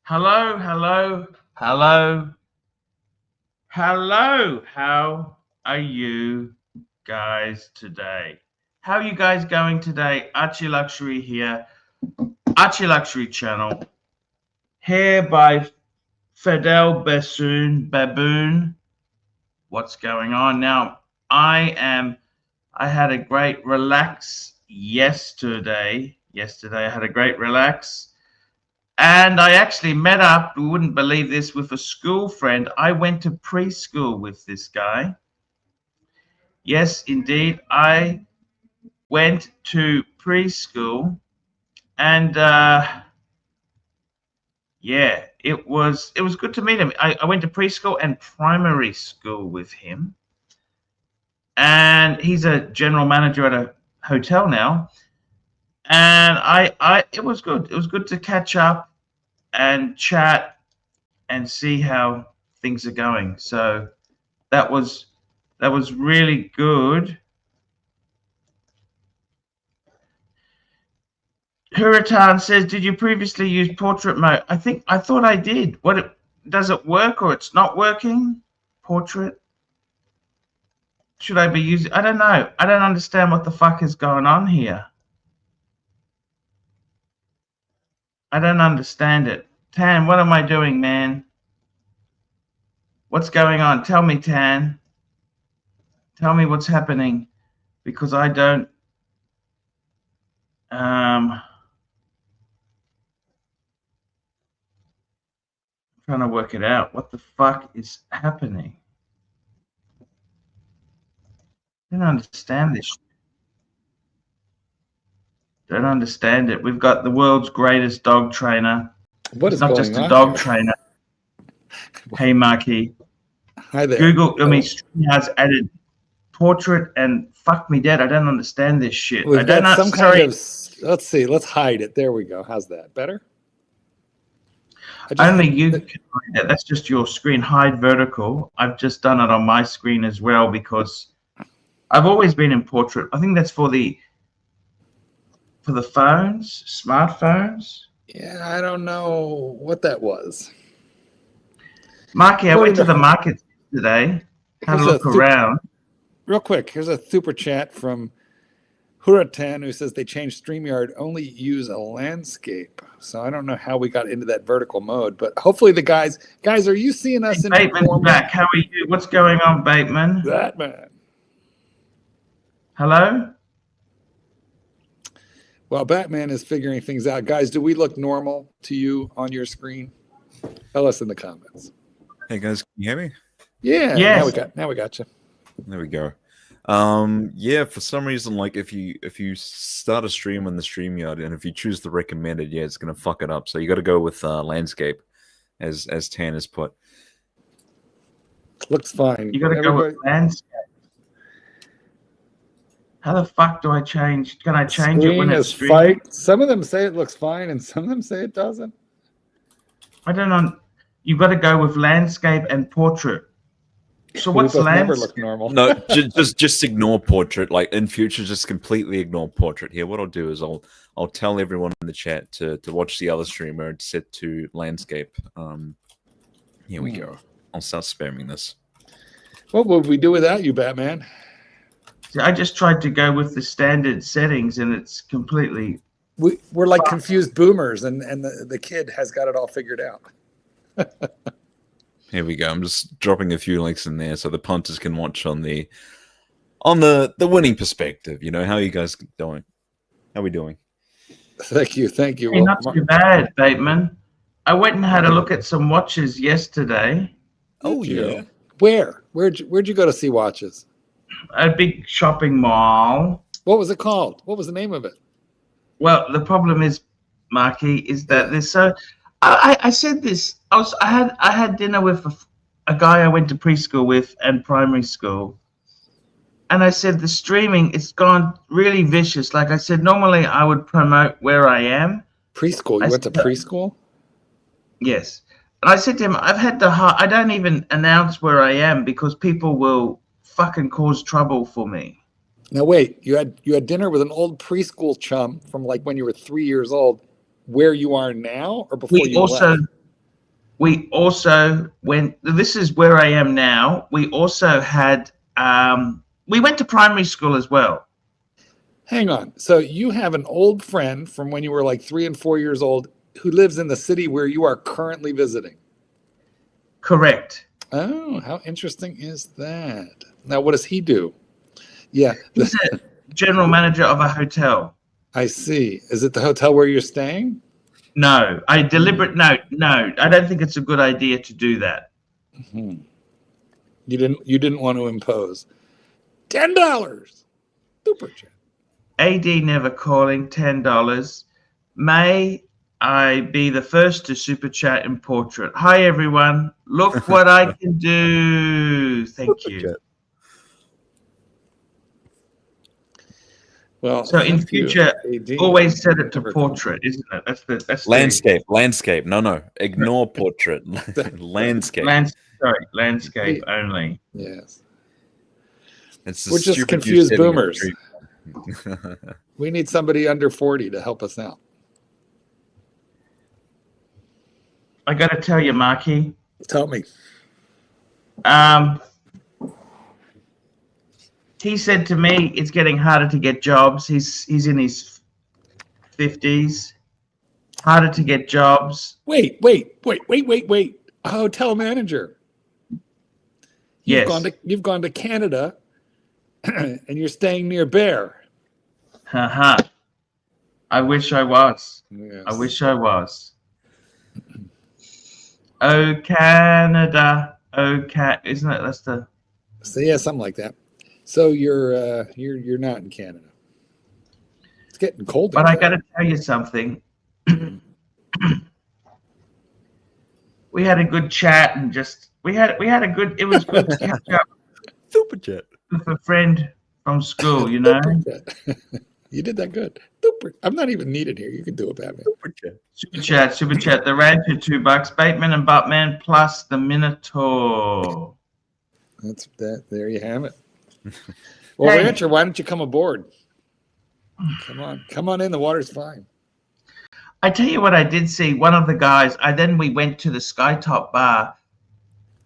Hello, hello, hello, hello. How are you guys today? How are you guys going today? ArchieLuxury here, ArchieLuxury channel, here by Fidel Baboon. What's going on now? I had a great relax yesterday. I had a great relax. And I actually met up, you wouldn't believe this, with a school friend. I went to preschool with this guy. Yes, indeed. I went to preschool and yeah, it was good to meet him. I went to preschool and primary school with him. And he's a general manager at a hotel now. And it was good. It was good to catch up and chat and see how things are going. So that was really good. Huratan says, did you previously use portrait mode? I thought I did. Does it work or it's not working? Portrait? Should I be using? I don't know. I don't understand what the fuck is going on here. I don't understand it. Tan, what am I doing, man? What's going on? Tell me, Tan. Tell me what's happening, because I don't. I'm trying to work it out. What the fuck is happening? I don't understand this. Don't understand it. We've got the world's greatest dog trainer. What is going on? It's not just a dog trainer. Hey, Marky. Hi there. Google, has added portrait and fuck me dead. I don't understand this shit. We've got some kind of, let's see, let's hide it. There we go. How's that? Better? Only you can hide it. That's just your screen. Hide vertical. I've just done it on my screen as well because I've always been in portrait. I think that's for the phones, smartphones. Yeah, I don't know what that was. Marky, I went to the market today, had a look around. Real quick, here's a super chat from Huratan who says they changed StreamYard, only use a landscape. So I don't know how we got into that vertical mode, but hopefully the guys, are you seeing us in Bateman's back. How are you? What's going on, Bateman? Batman. Hello? Well, Batman is figuring things out. Guys, do we look normal to you on your screen? Tell us in the comments. Hey guys, can you hear me? Yeah, yes. now we got you. There we go. Yeah, for some reason, like if you start a stream on the StreamYard and if you choose the recommended, yeah, it's gonna fuck it up. So you got to go with landscape, as Tan has put. Looks fine. You got to go with landscape. How the fuck do I change? Can I change it when it's streaming? Some of them say it looks fine, and some of them say it doesn't. I don't know. You've got to go with landscape and portrait. So what's landscape? Never look normal. No, just ignore portrait. Like in future, just completely ignore portrait. Here, what I'll do is I'll tell everyone in the chat to watch the other streamer and set to landscape. Here we go. I'll start spamming this. What would we do without you, Batman? I just tried to go with the standard settings, and it's completely. We're like confused boomers, and the kid has got it all figured out. Here we go. I'm just dropping a few links in there so the punters can watch on the winning perspective. You know, how are you guys doing? How are we doing? Thank you. Hey, not too bad, Bateman. I went and had a look at some watches yesterday. Oh yeah. Where'd you go to see watches? A big shopping mall. What was it called? What was the name of it? Well, the problem is, Marky, is that there's so. I said this. I had dinner with a guy I went to preschool with and primary school, and I said the streaming it's gone really vicious. Like I said, normally I would promote where I am. Preschool. You went to preschool? Yes, and I said to him, I've had I don't even announce where I am because people will fucking cause trouble for me. Now wait, you had dinner with an old preschool chum from like when you were 3 years old. Where you are now, or before you left? we also went, this is where I am now. We also had, we went to primary school as well. Hang on. So you have an old friend from when you were like 3 and 4 years old who lives in the city where you are currently visiting. Correct. Oh, how interesting is that? Now, what does he do? Yeah. He's a general manager of a hotel. I see. Is it the hotel where you're staying? No, I no. I don't think it's a good idea to do that. You didn't want to impose $10 super chat. AD never calling $10. May I be the first to super chat in portrait? Hi everyone. Look what I can do. Thank you. Well, So in future, always set it to portrait, isn't it? That's landscape. Landscape. No. Ignore portrait. Landscape. Landscape only. Yes. It's We're just confused boomers. We need somebody under 40 to help us out. I got to tell you, Marky. Tell me. He said to me, it's getting harder to get jobs. He's in his 50s. Harder to get jobs. Wait. A hotel manager. Yes. You've gone to Canada and you're staying near Bear. Haha. I wish I was. Yes. I wish I was. Oh, Canada. Oh, isn't it? That's the. So yeah, something like that. So you're not in Canada. It's getting cold. But I got to tell you something. We had a good chat and just we had a good. It was good to catch up. Super chat with a friend from school. You know. You did that good. Super. I'm not even needed here. You can do it, Batman. Super chat. The rancher $2. Bateman and Buttman plus the Minotaur. That's that. There you have it. Well, hey. Rancher, why don't you come aboard? Come on in. The water's fine. I tell you what, I did see one of the guys. Then we went to the Skytop bar.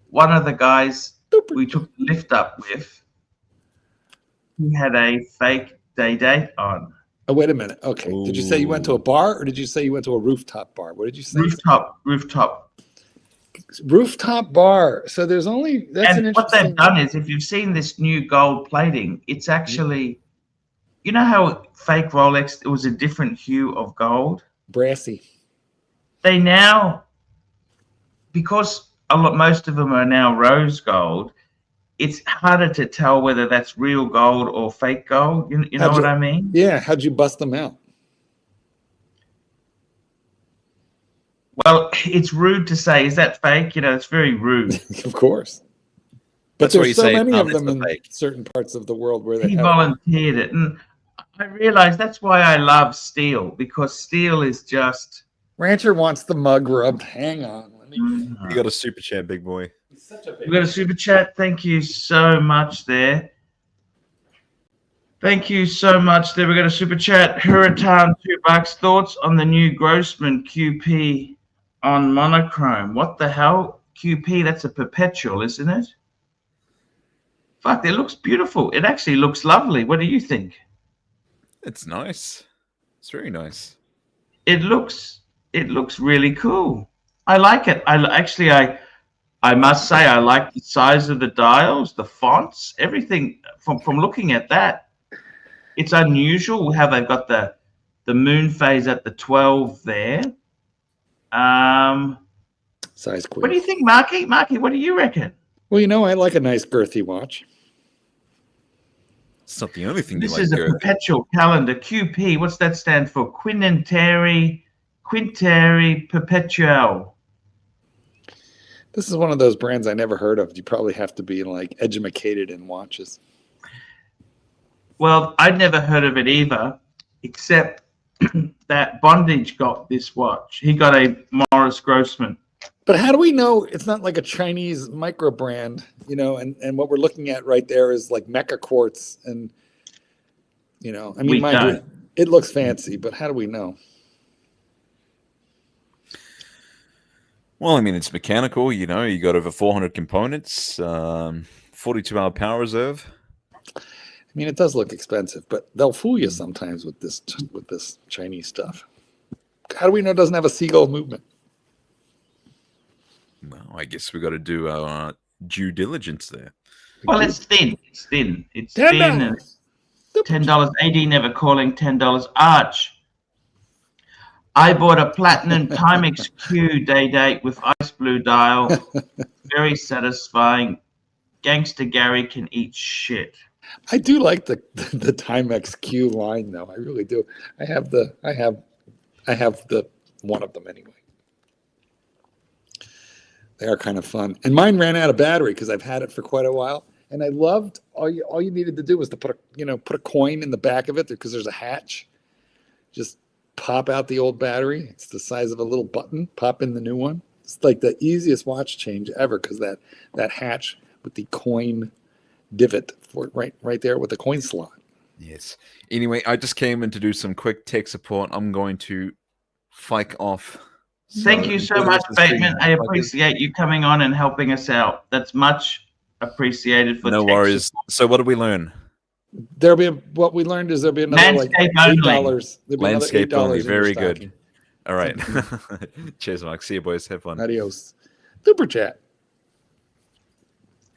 One of the guys we took the lift up with, he had a fake day on. Oh, wait a minute. Okay. Ooh. Did you say you went to a bar or did you say you went to a rooftop bar? What did you say? Rooftop bar. So there's only what they've done is, if you've seen this new gold plating, it's actually, you know how fake Rolex, it was a different hue of gold, brassy. They now, because most of them are now rose gold, it's harder to tell whether that's real gold or fake gold. You know what I mean? Yeah. How'd you bust them out? Well, it's rude to say, is that fake? It's very rude. Of course. But there's so many of them in certain parts of the world where he volunteered it. And I realized that's why I love steel, because steel is just... Rancher wants the mug rubbed. Hang on. You got a super chat, big boy. We got a super chat. Thank you so much there. Thank you so much there. We got a super chat. Hurricane $2. Thoughts on the new Grossman QP on monochrome? What the hell? QP, that's a perpetual, isn't it? Fuck, it looks beautiful. It actually looks lovely. What do you think? It's nice. It's very nice. It looks really cool. I like it. I must say, I like the size of the dials, the fonts, everything from looking at that. It's unusual how they've got the moon phase at the 12 there. Size queen. What do you think, Marky? Marky, what do you reckon? Well, I like a nice girthy watch. It's not the only thing this is a perpetual calendar. QP, what's that stand for? Quinteri Perpetual. This is one of those brands I never heard of. You probably have to be educated in watches. Well, I'd never heard of it either, except that Bondage got this watch. He got a Morris Grossman. But how do we know it's not like a Chinese micro brand, and what we're looking at right there is like Mecca quartz and, it looks fancy, but how do we know? Well, I mean, it's mechanical. You know, you got over 400 components, 42-hour power reserve. I mean, it does look expensive, but they'll fool you sometimes with this Chinese stuff. How do we know it doesn't have a seagull movement? Well, I guess we got to do our due diligence there. Well, it's thin. It's thin. It's $10. thin. And $10. AD never calling $10. Arch. I bought a platinum Timex Q day date with ice blue dial. Very satisfying. Gangster Gary can eat shit. I do like the Timex Q line though. I really do. I have the one of them anyway. They are kind of fun. And mine ran out of battery because I've had it for quite a while. And I loved all you needed to do was to put a coin in the back of it because there's a hatch. Just pop out the old battery. It's the size of a little button. Pop in the new one. It's like the easiest watch change ever because that hatch with the coin divot for it right there with the coin slot. Yes. Anyway, I just came in to do some quick tech support. I'm going to fike off. Thank you so much, Bateman. I appreciate you coming on and helping us out. That's much appreciated for no worries. support. So what did we learn? What we learned is there'll be another Landscape like $8. only. Landscape only. $8 Very good. All right. Cheers, Mark. See you, boys. Have fun. Adios. Super chat.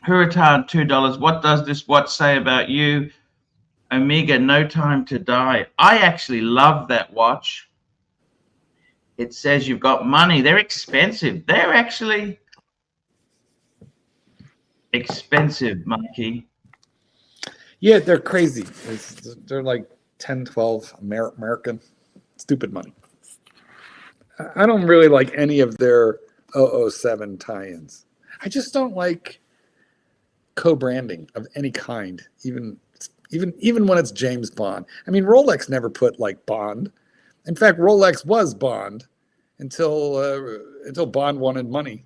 Huratan, $2. What does this watch say about you? Omega, no time to die. I actually love that watch. It says you've got money. They're expensive. They're actually expensive, Mikey. Yeah, they're crazy. They're like 10, 12 American. Stupid money. I don't really like any of their 007 tie-ins. I just don't like co-branding of any kind, even when it's James Bond. I mean, Rolex never put like Bond. In fact, Rolex was Bond until Bond wanted money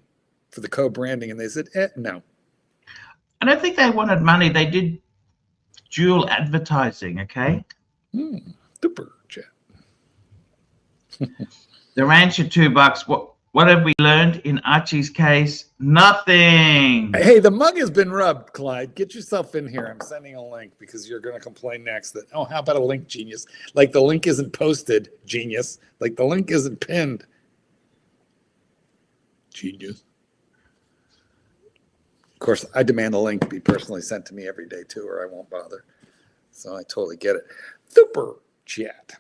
for the co-branding, and they said, no. I don't think they wanted money. They did dual advertising, okay? Super chat. The ranch at $2. What have we learned in Archie's case? Nothing. Hey, the mug has been rubbed, Clyde. Get yourself in here. I'm sending a link because you're going to complain next that, oh, how about a link, genius? Like the link isn't posted, genius. Like the link isn't pinned. Genius. Of course, I demand a link be personally sent to me every day, too, or I won't bother. So I totally get it. Super chat.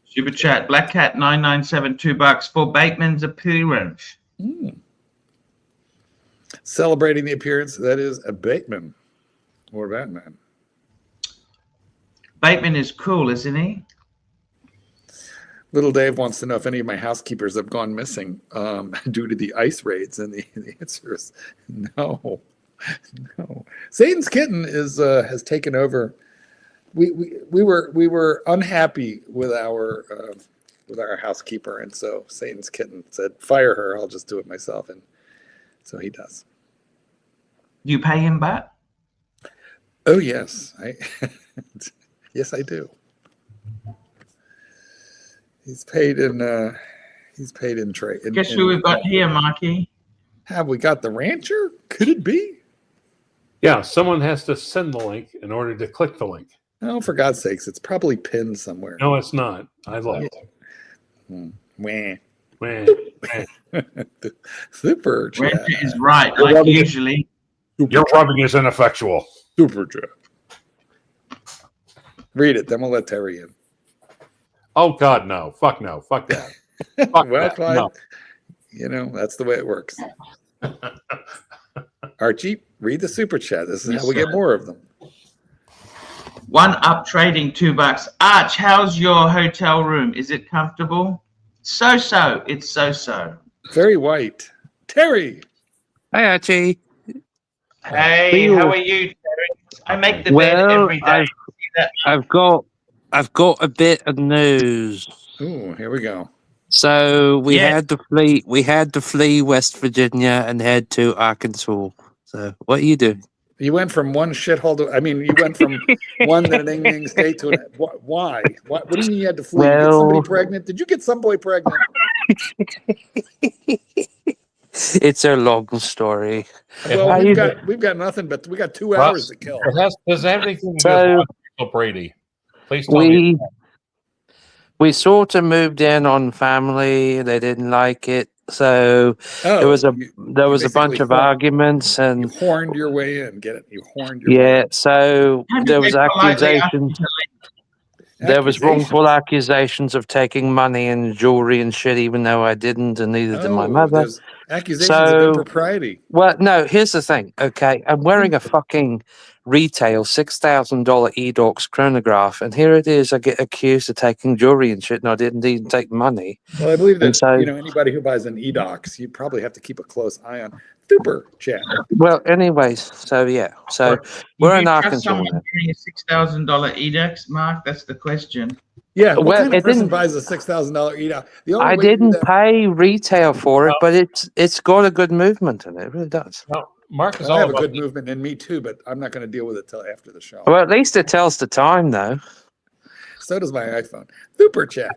Super chat. Black Cat 997, $2 for Bateman's appearance. Celebrating the appearance, that is a Bateman or Batman. Bateman is cool, isn't he? Little Dave wants to know if any of my housekeepers have gone missing due to the ice raids, and the answer is no. Satan's Kitten has taken over. We were unhappy with our housekeeper, and so Satan's Kitten said, "Fire her. I'll just do it myself." And so he does. You pay him back? Oh yes, yes I do. He's paid in trade. Guess who we've got here, Marky? Have we got the rancher? Could it be? Yeah, someone has to send the link in order to click the link. Oh, for God's sakes, it's probably pinned somewhere. No, it's not. I looked. Wah. Super chat. Rancher is right, like usually. Your rubbing is ineffectual. Super chat. Read it, then we'll let Terry in. Oh, God, no. Fuck no. Fuck that. Fuck Well, that. Clyde, No. you know, that's the way it works. Archie, read the super chat. This is how we get more of them. One Up Trading, $2. Arch, how's your hotel room? Is it comfortable? So-so. It's so-so. Very white. Terry. Hi, Archie. Hey, how are you, Terry? I make the bed every day. I've got a bit of news. Ooh, here we go. So we had to flee West Virginia and head to Arkansas. So what are you doing? You went from one shithole to, you went from one ding state to why? What do you mean you had to flee? Get somebody pregnant? Did you get some boy pregnant? It's a long story. Well, How we've you got nothing, but we got 2 Russ, hours to kill. does it have anything to do So- with Michael Brady? Please tell me. We sort of moved in on family. They didn't like it, so Oh, there was a you bunch basically of arguments, You and horned your way in. Get it? You horned your way yeah, in. so How did there they was politely ask accusations. you to leave? There was wrongful Accusations. accusations of taking money and jewelry and shit, even though I didn't, and neither did my Oh, mother. there's accusations of So, impropriety. well, no, here's the thing, okay? I'm wearing a fucking retail $6,000 Edox chronograph, and here it is, I get accused of taking jewelry and shit, and I didn't even take money. Well, I believe And that so, anybody who buys an eDocs, you probably have to keep a close eye on. Super chat. well, anyways, so yeah, so we're Would in you trust Arkansas someone now. getting a $6,000 edex, Mark? That's the question. Yeah, what Well, kind of it person didn't. buys a $6,000 eDoc? The only I way to do didn't that. pay retail for it, Well- but it's got a good movement in it. It really does. No, Mark is I all have a about good movement in me too, but I'm not going to deal with it till after the show. Well, at least it tells the time, though. So does my iPhone. Super chat.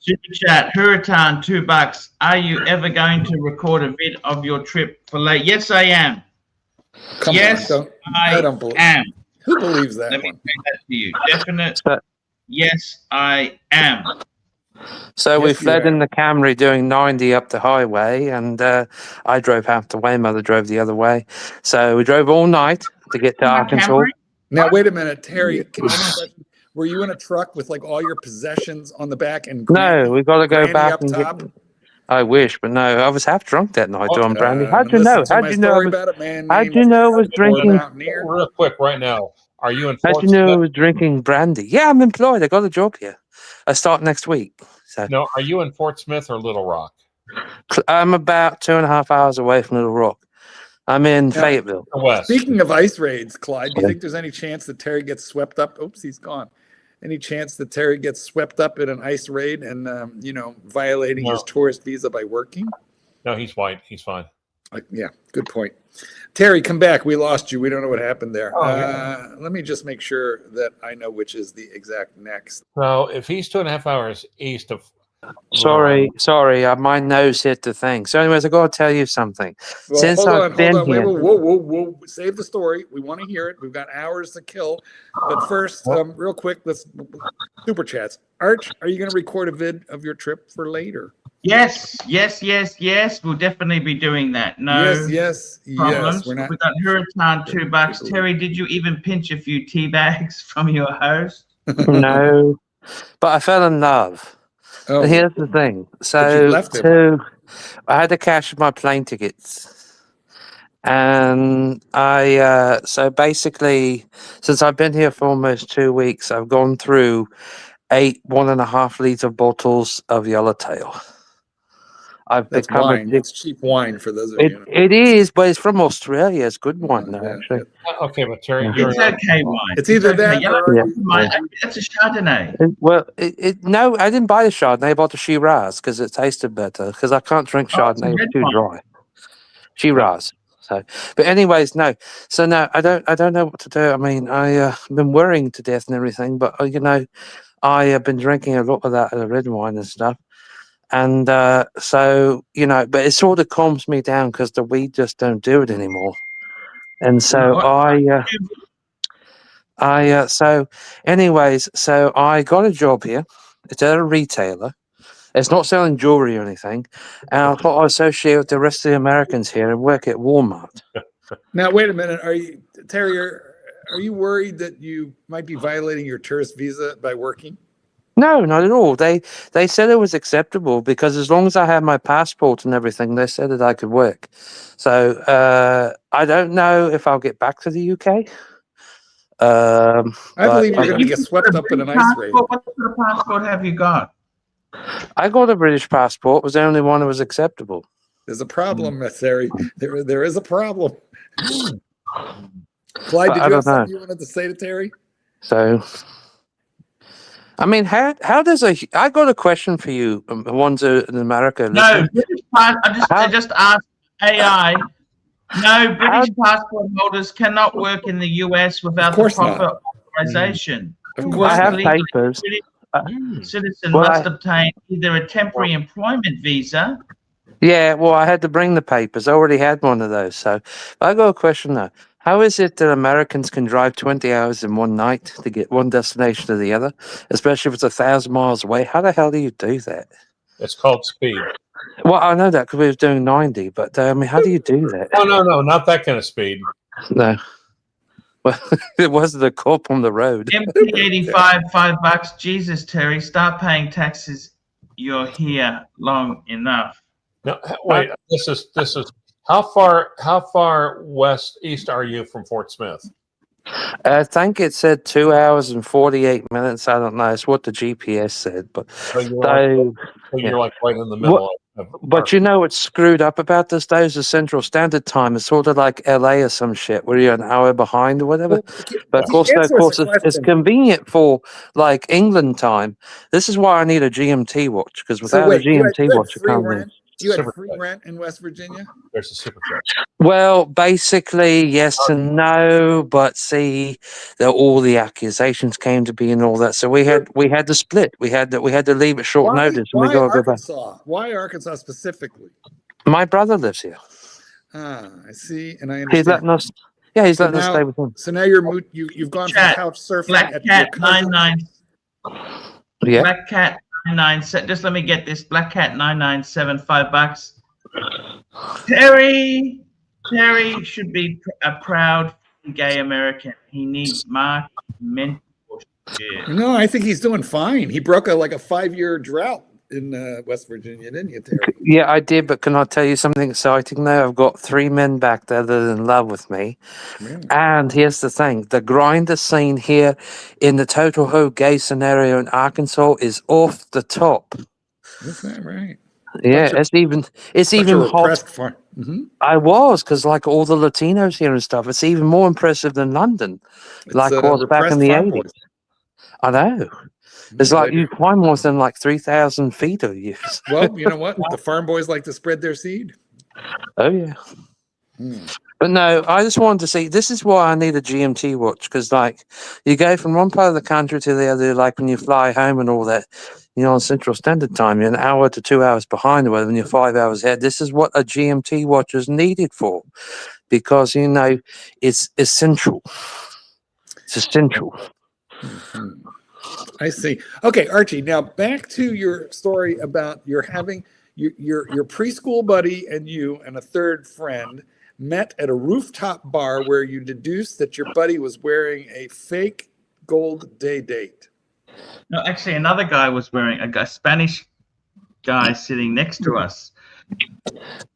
Super chat, Hurritan, $2. Are you ever going to record a vid of your trip for late? Yes, I am. Come Yes, on, I don't believe. am. Who believes that Let me one? say that to you. Definite. So, Yes, I am. so we Yes, you fled are. in the Camry doing 90 up the highway, and I drove half the way. Mother drove the other way. So we drove all night to get to My Arkansas. Camry? Now, wait a minute, Terry. Can I ask a question? Were you in a truck with like all your possessions on the back and No, we got to go granny back up and top? get. I wish, but no, I was half drunk that night doing brandy. Come How'd and you know? listen to How'd my you know? I story was, about a man how'd named you know I was Ford drinking? Mountaineer. real quick right now. Are you in How'd Fort you know I Smith? was drinking brandy? Yeah, I'm employed. I got a job here. I start next week. So No, are you in Fort Smith or Little Rock? I'm about 2.5 hours away from Little Rock. I'm in Yeah. Fayetteville. West. Speaking of ice raids, Clyde, do you think there's any chance that Terry gets swept up? Oops, he's gone. Any chance that Terry gets swept up in an ice raid and, violating No. his tourist visa by working? No, he's white. He's fine. Yeah, good point. Terry, come back. We lost you. We don't know what happened there. Oh, yeah. Let me just make sure that I know which is the exact next. So if he's 2.5 hours east of Sorry, my nose hit the thing. So, anyways, I got to tell you something. Well, Since hold I've on. been Wait, here, whoa. Save the story. We want to hear it. We've got hours to kill. But first, real quick, let's super chats. Arch, are you going to record a vid of your trip for later? Yes. We'll definitely be doing that. No Yes. problems. We're not. We got Hurritan, $2. Terry, did you even pinch a few tea bags from your host? no, but I fell in love. Oh, And here's the thing. But So, you left him. I had to cash my plane tickets. And so basically, since I've been here for almost 2 weeks, I've gone through 8 1.5 liter bottles of Yellowtail. I've That's become wine. addicted. That's cheap wine for those of you. It is, but it's from Australia. It's good wine, though, Yeah, actually. Okay, but Terry, Yeah. you're It's okay, wine. It's either okay. that Yellow or Yeah. that's a Chardonnay. No, I didn't buy the Chardonnay. I bought the Shiraz because it tasted better. Because I can't drink Oh, it's a Chardonnay; red it's too wine. dry. Shiraz. So, but anyways, no. So no, I don't know what to do. I mean, I've been worrying to death and everything, but I have been drinking a lot of that red wine and stuff. And so but it sort of calms me down because the weed just don't do it anymore. And so so anyways, so I got a job here. It's at a retailer. It's not selling jewelry or anything. And I thought I'd associate with the rest of the Americans here and work at Walmart. Now, wait a minute. Terry, are you worried that you might be violating your tourist visa by working? No, not at all. They said it was acceptable because as long as I had my passport and everything, they said that I could work. So I don't know if I'll get back to the UK. I believe you're but going to get swept up in an ice raid. What sort of passport have you got? I got a British passport. It was the only one that was acceptable. There's a problem, Terry. There is a problem. Clyde, did you have something you wanted to say to Terry? So, I mean, how does I got a question for you, the ones in America. No, British I just asked AI. No, British passport holders cannot work in the US without the proper authorization. Of course I have not. papers. citizen Well, must obtain either a temporary employment visa. Yeah, well, I had to bring the papers. I already had one of those. So I got a question though. How is it that Americans can drive 20 hours in one night to get one destination to the other, especially if it's 1,000 miles away? How the hell do you do that? It's called speed. Well, I know that because we were doing 90, but I mean, how do you do that? Oh, no, not that kind of speed. No. Well, it wasn't a cop on the road. MP85, $5. Jesus, Terry, start paying taxes. You're here long enough. No, wait. This is how far east are you from Fort Smith? I think it said 2 hours and 48 minutes. I don't know. It's what the GPS said, but So you're, yeah. like right in the middle. But you know what's screwed up about this day is the Central Standard Time. It's sort of like LA or some shit where you're an hour behind or whatever. But of course, it's convenient for like England time. This is why I need a GMT watch because without a GMT watch, I can't read. You had free rent in West Virginia? There's a super jet. Well, basically, yes and no. But see, all the accusations came to be and all that. So we had to split. We had to leave at short notice. And we got to go back. Why Arkansas specifically? My brother lives here. Ah, I see, and I understand. He's letting us. Yeah, he's letting us stay with him. So now you've gone from couch surfing. Black Cat 99. Yeah. Black Cat 997. Just let me get this. Black Cat 997, $5. Terry should be a proud gay American. He needs Mark mentorship. No, I think he's doing fine. He broke a 5-year drought in West Virginia, didn't you, Terry? Yeah, I did. But can I tell you something exciting now? I've got 3 men back there that are in love with me. Really? And here's the thing. The grinder scene here in the total ho gay scenario in Arkansas is off the top. Is that right? Yeah, it's even hot. Mm-hmm. I was, because like all the Latinos here and stuff, it's even more impressive than London, like was back in the 80s. I know. It's like you climb more than like 3,000 feet of you. Well, you know what? The farm boys like to spread their seed. Oh, yeah. But no, I just wanted to see, this is why I need a GMT watch, because like you go from one part of the country to the other, like when you fly home and all that, you know, on Central Standard Time, you're an hour to 2 hours behind the weather when you're 5 hours ahead. This is what a GMT watch is needed for, because, you know, it's essential. It's essential. Mm-hmm. I see. Okay, Archie, now back to your story about your having your preschool buddy and you and a third friend met at a rooftop bar where you deduced that your buddy was wearing a fake gold day date. No, actually, another guy was wearing a Spanish guy sitting next to us.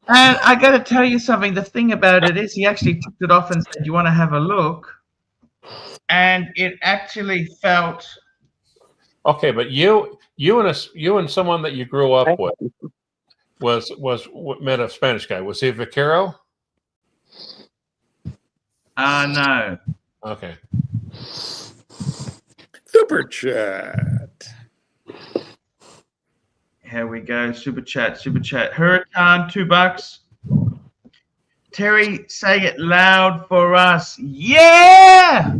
And I got to tell you something. The thing about it is he actually took it off and said, "You want to have a look?" And it actually felt... Okay, but you and someone that you grew up with was met a Spanish guy. Was he a vaquero? No. Okay. Super chat. Here we go. Super chat. Hurricane, $2. Terry, say it loud for us. Yeah.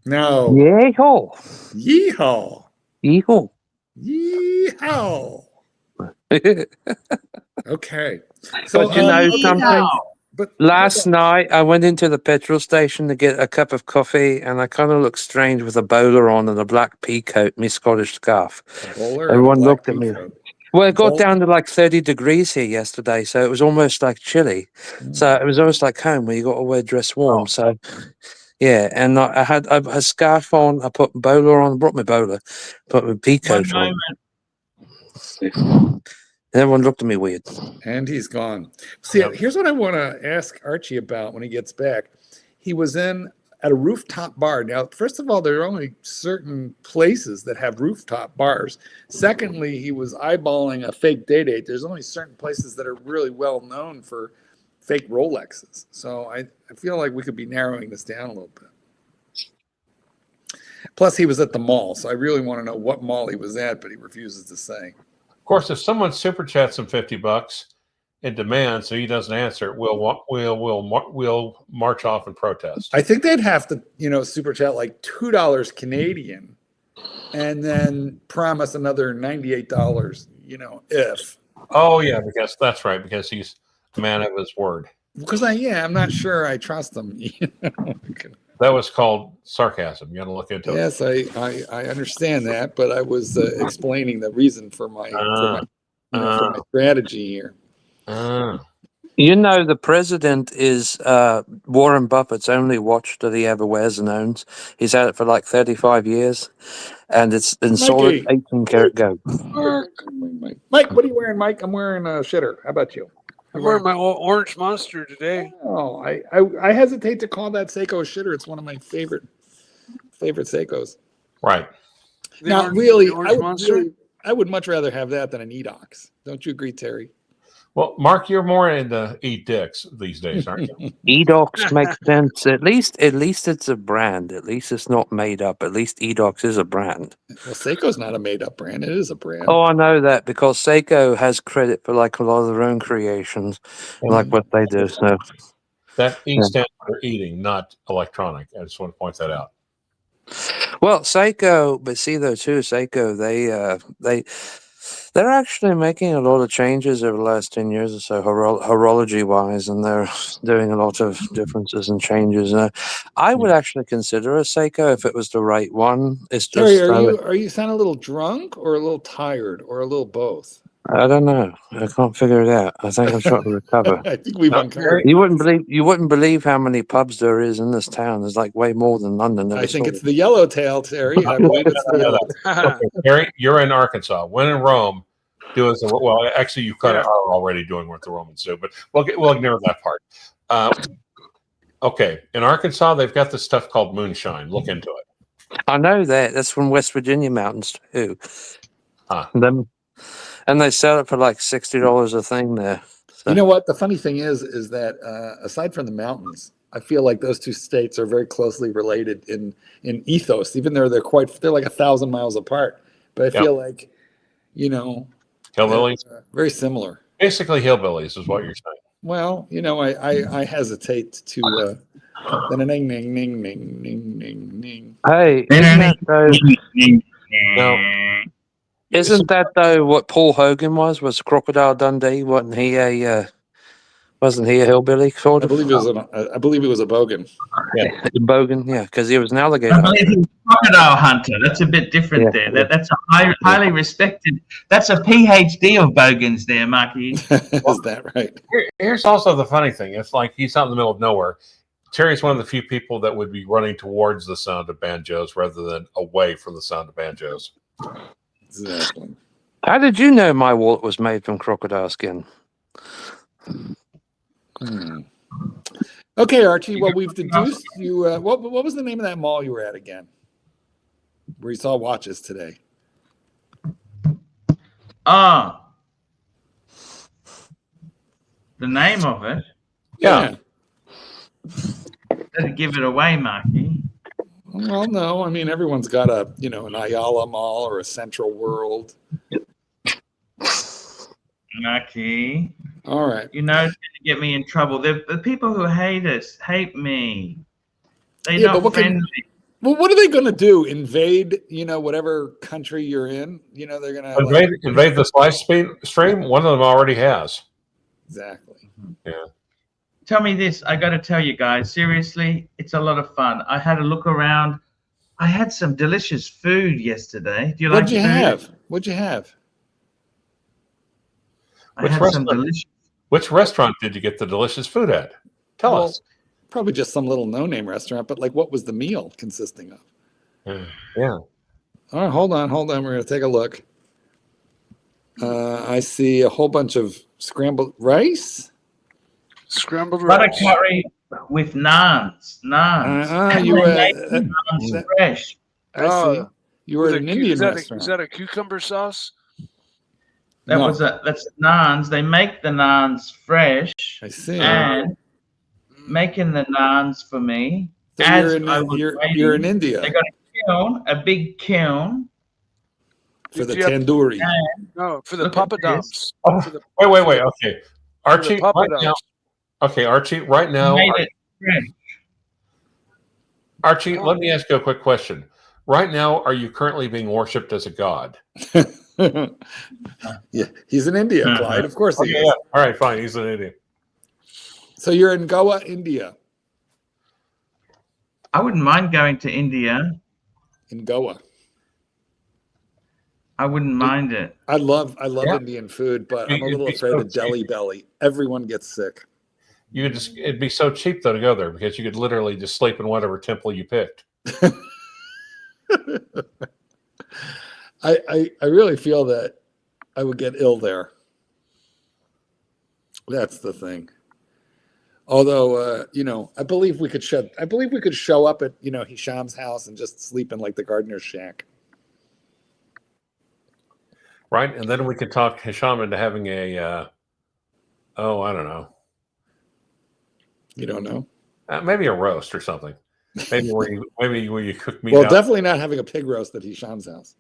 No. Yeehaw. Yeehaw. Yeehaw. Yeehaw. Okay. So, but you know something? But last night I went into the petrol station to get a cup of coffee, and I kind of looked strange with a bowler on and a black pea coat, my Scottish scarf. Everyone looked at me. Well, it got down to like 30 degrees here yesterday, so it was almost like chilly. So it was almost like home where you got to wear dress warm. So yeah, and I had a scarf on. I put a bowler on. Brought my bowler, put my pea coat on. Everyone looked at me weird. And he's gone. See, here's what I want to ask Archie about when he gets back. He was at a rooftop bar. Now, first of all, there are only certain places that have rooftop bars. Secondly, he was eyeballing a fake day date. There's only certain places that are really well known for fake Rolexes. So I feel like we could be narrowing this down a little bit. Plus, he was at the mall. So I really want to know what mall he was at, but he refuses to say. Of course, if someone super chats him $50 and demands, so he doesn't answer, we'll march off and protest. I think they'd have to, super chat like $2 Canadian and then promise another $98. If Oh yeah, because that's right. Because he's a man of his word. because I'm not sure I trust them. That was called sarcasm. You got to look into it. Yes, I understand that, but I was explaining the reason for my for my strategy here. The president is Warren Buffett's only watch that he ever wears and owns. He's had it for like 35 years, and it's in solid 18-karat gold. Mike, what are you wearing, Mike? I'm wearing a shitter. How about you? I'm wearing my orange monster today. Oh, I hesitate to call that Seiko a shitter. It's one of my favorite Seikos. Right. Now, really, I would much rather have that than an Edox. Don't you agree, Terry? Well, Mark, you're more into eat dicks these days, aren't you? Edox makes sense. At least it's a brand. At least it's not made up. At least Edox is a brand. Well, Seiko's not a made up brand. It is a brand. Oh, I know that because Seiko has credit for like a lot of their own creations, like what they do. So that E stands for eating, not electronic. I just want to point that out. Well, Seiko, but see though too, Seiko, they're actually making a lot of changes over the last 10 years or so, horology wise, and they're doing a lot of differences and changes. I would actually consider a Seiko if it was the right one. It's just Terry, are you sound a little drunk or a little tired or a little both? I don't know. I can't figure it out. I think I'm trying to recover. I think we've uncovered. You wouldn't believe how many pubs there is in this town. There's like way more than London. I think it's the Yellowtail, Terry. I believe it's okay, Terry, you're in Arkansas. When in Rome, do as well. Actually, you kind of are already doing what the Romans do, but we'll ignore that part. Okay, in Arkansas, they've got this stuff called moonshine. Look into it. I know that. That's from West Virginia mountains too. Huh. And they sell it for like $60 a thing there. So. You know what? The funny thing is that aside from the mountains, I feel like those two states are very closely related in ethos, even though they're like 1,000 miles apart. But I feel like, hillbillies, very similar. Basically, hillbillies is what you're saying. Well, I hesitate to. Ning, ning, ning, ning, ning, ning, ning. Hey, isn't that though what Paul Hogan was Crocodile Dundee? Wasn't he a hillbilly? Sort of? I believe it was a bogan. Yeah, bogan. Yeah, because he was an alligator. I believe he was a crocodile hunter. That's a bit different there. That's a highly respected. That's a PhD of bogans there, Marky. Is that right? Here's also the funny thing. It's like he's out in the middle of nowhere. Terry's one of the few people that would be running towards the sound of banjos rather than away from the sound of banjos. Exactly. How did you know my wallet was made from crocodile skin? Okay, Archie. Well, we've deduced you. What was the name of that mall you were at again? Where you saw watches today? The name of it. Yeah. Better give it away, Marky. Well, no. I mean, everyone's got an Ayala Mall or a Central World. Marky. All right. It's going to get me in trouble. The people who hate us hate me. They're not friendly. Well, what are they going to do? Invade, whatever country you're in? They're going to invade this live stream. One of them already has. Exactly. Yeah. Tell me this. I got to tell you guys, seriously, it's a lot of fun. I had a look around. I had some delicious food yesterday. Do you like food? What'd you have? Which restaurant did you get the delicious food at? Tell us. Probably just some little no-name restaurant, but what was the meal consisting of? Yeah. All right, hold on. We're going to take a look. I see a whole bunch of scrambled rice. Scrambled butter rice. curry with naans. You naans fresh. I see. You were at an Indian restaurant. Is that a cucumber sauce? That's naans. They make the naans fresh. I see. And making the naans for me. So you're in India. They got a big kiln. For the tandoori. No, for the papadums. Wait. Okay. Archie, right now. Okay, Archie, right now. Archie, let me ask you a quick question. Right now, are you currently being worshipped as a god? Yeah, he's in India, Clyde. Of course he Okay, is. yeah. All right, fine. He's an idiot. So you're in Goa, India. I wouldn't mind going to India. In Goa. I wouldn't mind it. I love Yeah. Indian food, but I'm a It'd little be afraid so of Delhi belly. Everyone gets sick. You could just, it'd be so cheap though to go there because you could literally just sleep in whatever temple you picked. I really feel that I would get ill there. That's the thing. Although, I believe we could show up at, Hisham's house and just sleep in like the gardener's shack. Right. And then we could talk Hisham into having a, I don't know. You don't know? Maybe a roast or something. Maybe where you cook meat. Well, out. definitely not having a pig roast at Hisham's house.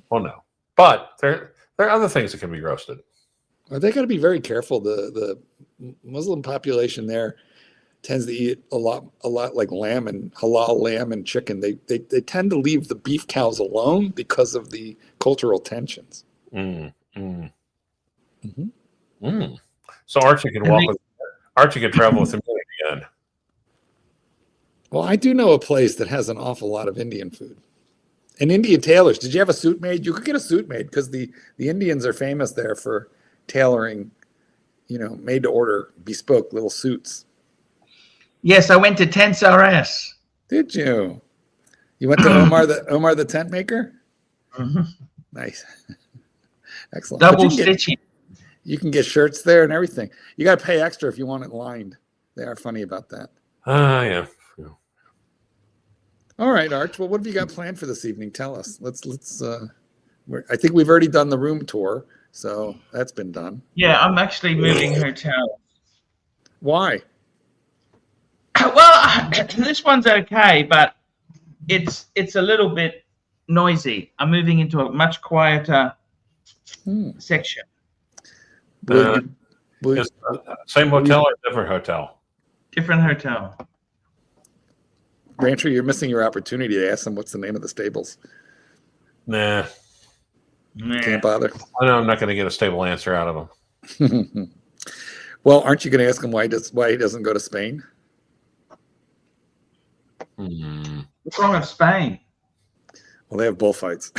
Oh no. But there are other things that can be roasted. Well, they got to be very careful. The Muslim population there tends to eat a lot like lamb and halal lamb and chicken. They tend to leave the beef cows alone because of the cultural tensions. So Archie can Archie can travel with him again. Well, I do know a place that has an awful lot of Indian food. And Indian tailors. Did you have a suit made? You could get a suit made because the Indians are famous there for tailoring, made to order, bespoke little suits. Yes, I went to Tents RS. Did you? You went to Omar the tent maker? Mm-hmm. Nice. Excellent. Double stitching. You can get shirts there and everything. You got to pay extra if you want it lined. They are funny about that. Yeah. All right, Arch. Well, what have you got planned for this evening? Tell us. Let's. I think we've already done the room tour, so that's been done. Yeah, I'm actually moving hotels. Why? Well, this one's okay, but it's a little bit noisy. I'm moving into a much quieter section. Same hotel or different hotel? Different hotel. Rancher, you're missing your opportunity to ask them what's the name of the stables. Nah. Can't bother. I know I'm not going to get a stable answer out of them. Well, aren't you going to ask him why he doesn't go to Spain? What's wrong with Spain? Well, they have bullfights.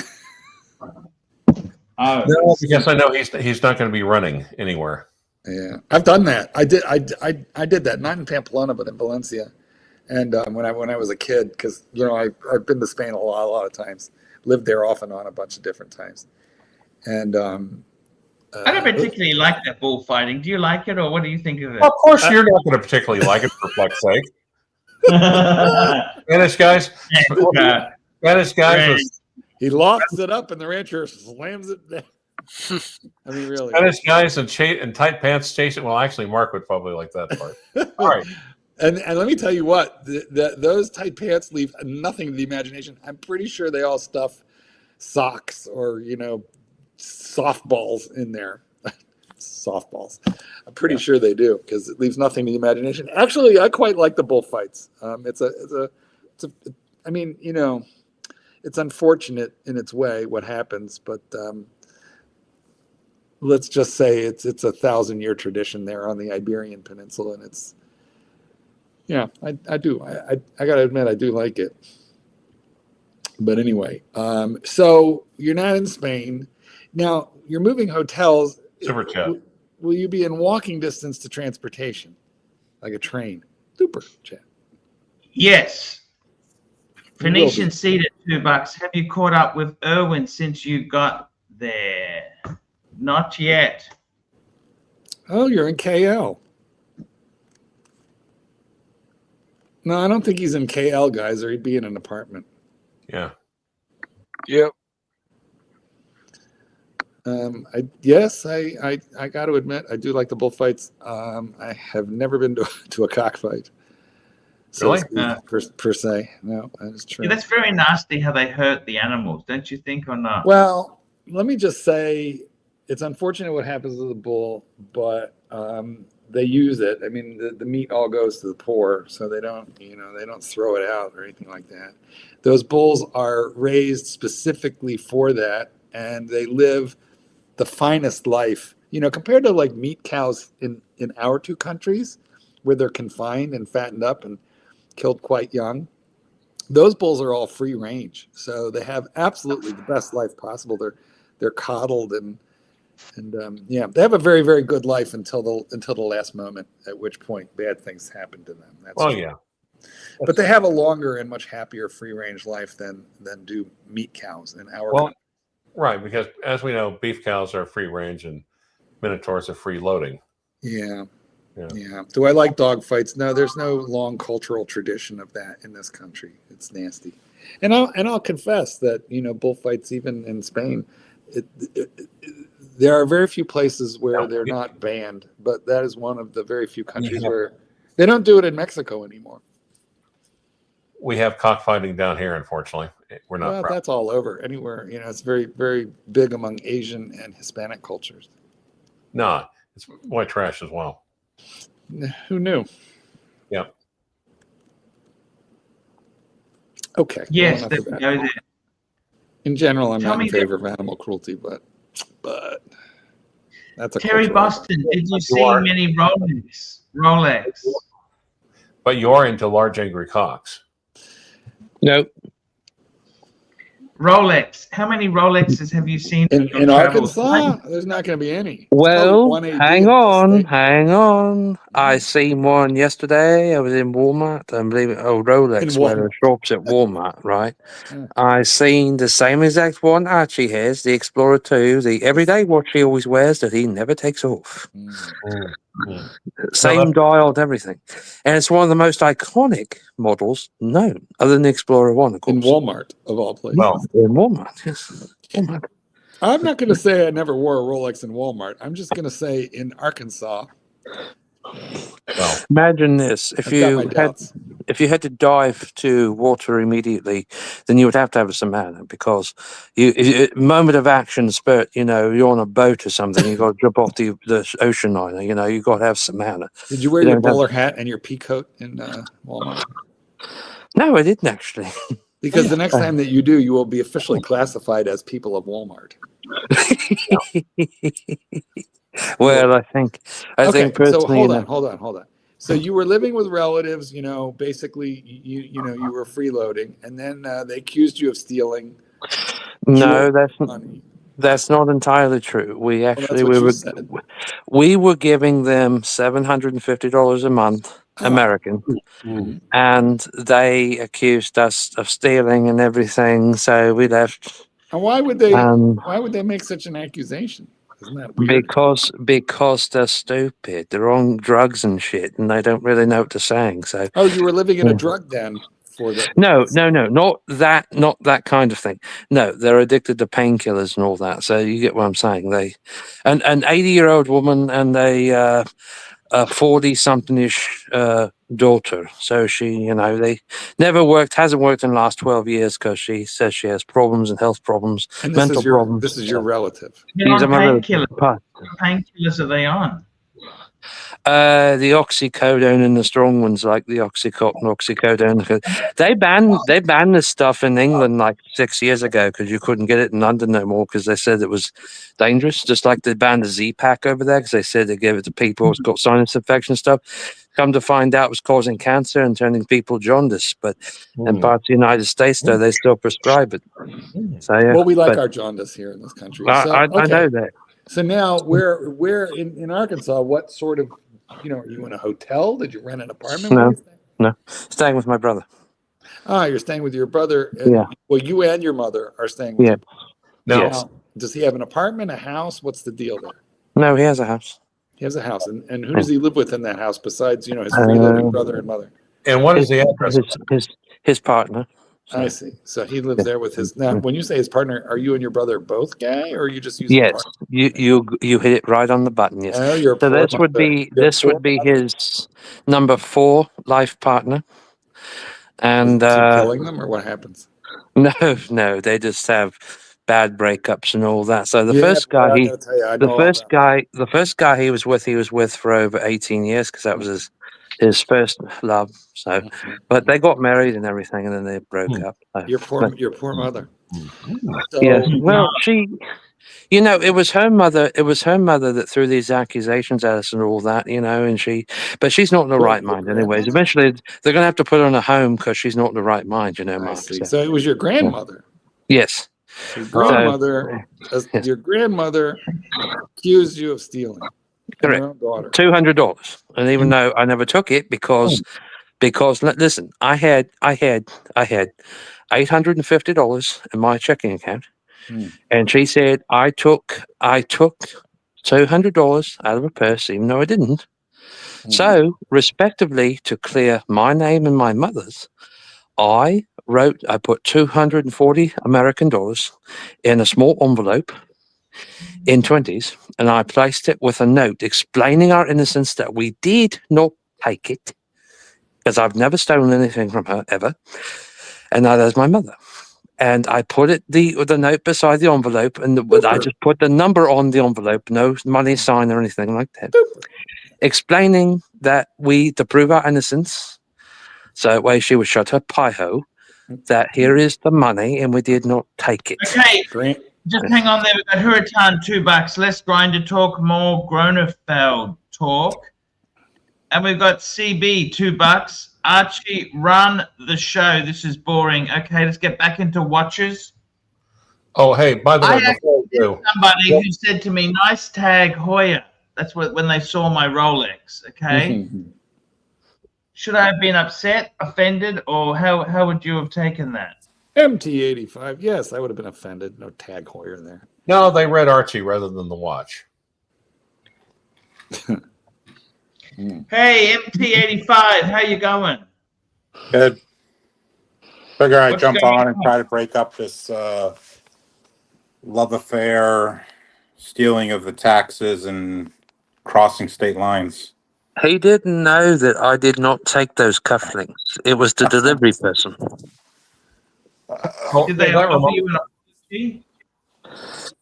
No, because I know he's not going to be running anywhere. Yeah, I've done that. I did that, not in Pamplona, but in Valencia. And when I was a kid, because I've been to Spain a lot of times, lived there off and on a bunch of different times, and I don't particularly like that bullfighting. Do you like it, or what do you think of it? Of course, you're not going to particularly like it, for fuck's sake. Spanish guys. He lofts it up, and the rancher slams it down. I mean, really. Spanish guys and tight pants chasing. Well, actually, Mark would probably like that part. All right. And let me tell you what, those tight pants leave nothing to the imagination. I'm pretty sure they all stuff socks or, softballs in there. Softballs. I'm pretty sure they do because it leaves nothing to the imagination. Actually, I quite like the bullfights. It's unfortunate in its way what happens, but let's just say it's a 1,000-year tradition there on the Iberian Peninsula, and it's. Yeah, I do. I got to admit, I do like it. But anyway, so you're not in Spain. Now, you're moving hotels. Super chat. Will you be in walking distance to transportation? Like a train? Super chat. Yes. Phoenician seat at $2. Have you caught up with Irwin since you got there? Not yet. Oh, you're in KL. No, I don't think he's in KL, guys, or he'd be in an apartment. Yeah. Yep. I got to admit, I do like the bullfights. I have never been to a cockfight. So Really? Per se. No, that is true. Yeah, that's very nasty how they hurt the animals, don't you think, or not? Well, let me just say, it's unfortunate what happens to the bull, but they use it. I mean, the meat all goes to the poor, so they don't throw it out or anything like that. Those bulls are raised specifically for that, and they live the finest life. Compared to like meat cows in our two countries, where they're confined and fattened up and killed quite young. Those bulls are all free range, so they have absolutely the best life possible. They're coddled and they have a very, very good life until the last moment, at which point bad things happen to them. That's true. Yeah. But they have a longer and much happier free range life than do meat cows in our country. Right, because as we know, beef cows are free range and minotaurs are free loading. Yeah. Do I like dog fights? No, there's no long cultural tradition of that in this country. It's nasty. And I'll confess that, bullfights, even in Spain, there are very few places where they're not banned, but that is one of the very few countries where they don't do it in Mexico anymore. We have cockfighting down here, unfortunately. We're not. Well, that's all over. Anywhere, it's very, very big among Asian and Hispanic cultures. No, it's white trash as well. Who knew? Yeah. Okay. Yes, well, there we go there. In general, I'm Tell not in me favor of animal cruelty, but that's a Terry cultural- Boston, did you see many Rolex? But you are into large angry cocks. No. Rolex. How many Rolexes have you seen in your travels? Arkansas? There's not going to be any. It's Well, called 1AD hang in this on, state. hang on. I seen one yesterday. I was in Walmart. I believe it. Oh, Rolex, In where the Walmart. shops at Walmart, right? Yeah. I seen the same exact one Archie has, the Explorer 2, the everyday watch he always wears that he never takes off. Same dial and everything. And it's one of the most iconic models known, other than the Explorer 1, of course. In Walmart, of all places. Well, In Walmart, yes. Walmart. I'm not going to say I never wore a Rolex in Walmart. I'm just going to say in Arkansas. well, Imagine this: I've got my doubts. if you had to dive to water immediately, then you would have to have a Samana, because moment of action, spurt. You're on a boat or something. You got to jump off the ocean liner. You got to have Samana. Did you wear You your don't have- bowler hat and your pea coat in Walmart? No, I didn't actually. Because the next time that you do, you will be officially classified as people of Walmart. Well, I think So personally, hold on. So you were living with relatives, basically you were freeloading, and then they accused you of stealing. no, Money. that's not entirely true. We actually what you said. we were giving them $750 a month, American, and they accused us of stealing and everything. So we left. And why would they make such an accusation? Isn't that weird? Because they're stupid. They're on drugs and shit, and they don't really know what they're saying. So You were living in a drug den for the no, not that kind of thing. No, they're addicted to painkillers and all that. So you get what I'm saying. An 80-year-old woman and a 40-something-ish daughter. So she, they never hasn't worked in the last 12 years because she says she has problems and health problems, and mental problems. This is your relative. They're on These are my painkillers. relatives. What painkillers are they on? The oxycodone and the strong ones like the oxycontin, oxycodone. They banned this stuff in England like 6 years ago because you couldn't get it in London no more because they said it was dangerous. Just like they banned the Z-Pack over there because they said they gave it to people who's got sinus infection stuff. Come to find out, it was causing cancer and turning people jaundice. But in parts of the United States, though, they still prescribe it. So yeah, Well, we like our jaundice here in this country. I know that. So now, where in Arkansas? What sort of, are you in a hotel? Did you rent an apartment? No. Where are you staying? No, staying with my brother. You're staying with your brother. And, Yeah. Well, you and your mother are staying with Yeah. you. now, Yes. Does he have an apartment, a house? What's the deal there? No, he has a house. He has a house, and who does he live with in that house besides his freeloading brother and mother? and what is the address? His partner. I see. So he lives there with his. Now, when you say his partner, are you and your brother both gay, or are you just using? Yes, partner? you hit it right on the button. Yes. Oh, you're So poor this would mother. be You're this poor would be mother. his number 4 life partner, and Does he keep killing them, or what happens? no, they just have bad breakups and all that. So the Yeah, first boy, guy I he, gotta tell you, I the know all first about guy, the first guy he was with for over 18 years because that was his first love. So, it. but they got married and everything, and then they broke up. So, Your but, poor mother. yes. So Well, it was her mother. It was her mother that threw these accusations at us and all that, and but she's not in the What, right your mind, anyways. grandmother? Eventually, they're going to have to put her in a home because she's not in the right mind, I Mark. see. So, So it was your grandmother. yes. Your So, grandmother, yes, your grandmother accused you of stealing from correct. her own daughter. $200, and even though I never took it because listen, I had $850 in my checking account, Hmm. and she said I took $200 out of her purse, even though I didn't. So, respectively, to clear my name and my mother's, I put 240 American dollars in a small envelope in 20s, and I placed it with a note explaining our innocence that we did not take it because I've never stolen anything from her ever, and neither has my mother. And I put the note beside the envelope, and I just put the number on the envelope, no money sign or anything like that, explaining that to prove our innocence, so that way she would shut her pie hole, that here is the money and we did not take it. Okay, Grant, just hang on there. We've got Hurritan $2, less grinder talk, more Gronefeld talk. And we've got CB $2. Archie, run the show. This is boring. Okay, let's get back into watches. Oh, hey, by the way, I before we do, somebody who said to me, "Nice tag, Hoya." That's when they saw my Rolex. Okay, should I have been upset, offended, or how would you have taken that? MT85. Yes, I would have been offended. No Tag Heuer there. no, they read Archie rather than the watch. Hey, MT85, how you going? Good. Figure I'd What's jump going on and try to break up this love affair, stealing of the taxes, and crossing state lines. He didn't know that I did not take those cufflinks. It was the delivery person. Oh, Did they is that offer remote? you an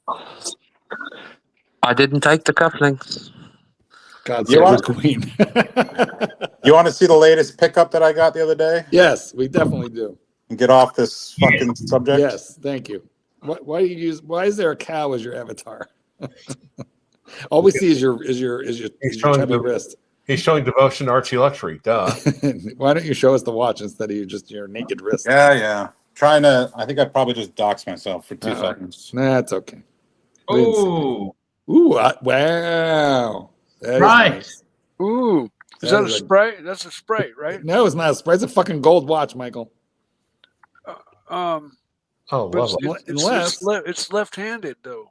apology? I didn't take the cufflinks. God You save the want- Queen. You want to see the latest pickup that I got the other day? Yes, we definitely do. And get off this fucking subject? Yes, thank you. Why is there a cow as your avatar? All we see is your chubby wrist. He's showing devotion to ArchieLuxury. Duh. Why don't you show us the watch instead of your naked wrist? Yeah. I think I probably just doxed myself for 2 Uh-oh. seconds. That's okay. We didn't see it. Oh, Ooh, wow. That is right. nice. Ooh, is that a Sprite? That's a Sprite, right? No, it's not a Sprite. It's a fucking gold watch, Michael. Oh, But lovely. it's left-handed though.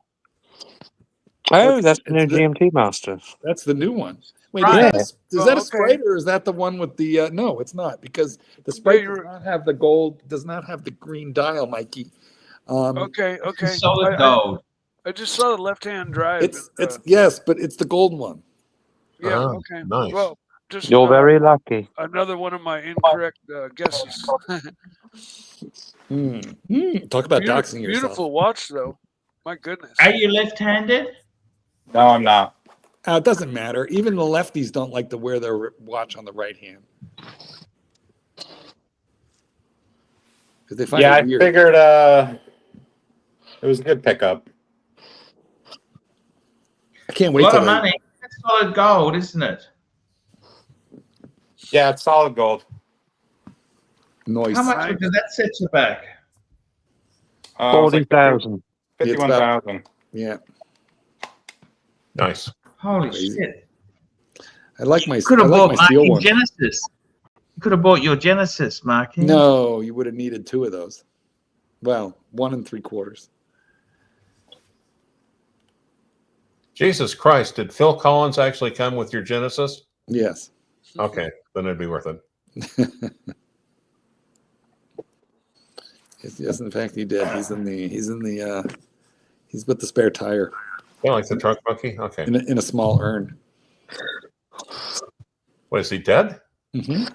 Oh, that's the new It's the- GMT Master. That's the new one. Wait, Right. is that a okay. Sprite or is that the one with the? No, it's not, because the Sprite does not have the gold. Does not have the green dial, Mikey. Okay. Solid gold. I just saw the left-hand drive. It's yes, but it's the gold one. yeah. Oh, Okay. nice. Well, just You're very lucky. another one of my incorrect guesses. Talk about doxing yourself. Beautiful watch though. My goodness. Are you left-handed? No, I'm not. It doesn't matter. Even the lefties don't like to wear their watch on the right hand because they find Yeah, I it weird. figured it was a good pickup. I can't A wait lot till of money. That's solid gold, isn't it? Yeah, it's solid gold. Noise. How much does that set you back? It's like 40,000. 51,000. Yeah, Nice. Holy Crazy. shit. I like my. Could I have like bought my steel Marky one. Genesis. You could have bought your Genesis, Marky. No, you would have needed 2 of those. Well, 1 3/4. Jesus Christ, did Phil Collins actually come with your Genesis? Yes. Okay, then it'd be worth it. Yes, in fact, he did. He's with the spare tire Yeah, like the trunk monkey? Okay. in a small urn. What, is he dead? Mm-hmm.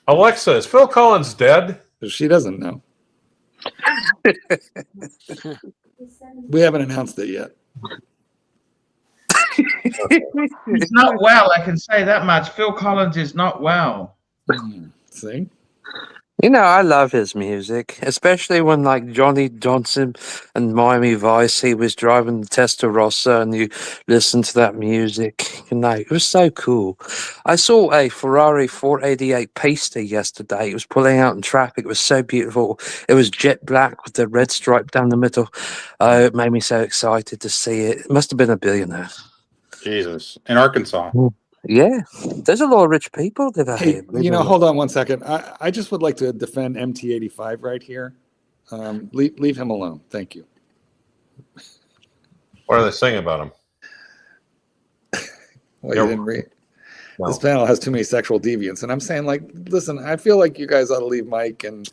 Alexa, is Phil Collins dead? She doesn't know. We haven't announced it yet. He's not well, I can say that much. Phil Collins is not well. See? You know, I love his music, especially when like Johnny Johnson and Miami Vice, he was driving the Testarossa and you listen to that music. You know, it was so cool. I saw a Ferrari 488 Pista yesterday. It was pulling out in traffic. It was so beautiful. It was jet black with the red stripe down the middle. Oh, it made me so excited to see it. It must have been a billionaire. Jesus. In Arkansas. Yeah, there's a lot of rich people live out Hey, here. you know, hold on one second. I just would like to defend MT85 right here. Leave him alone. Thank you. What are they saying about him? Well, you didn't read. No. This panel has too many sexual deviants. And I'm saying, like, listen, I feel like you guys ought to leave Mike and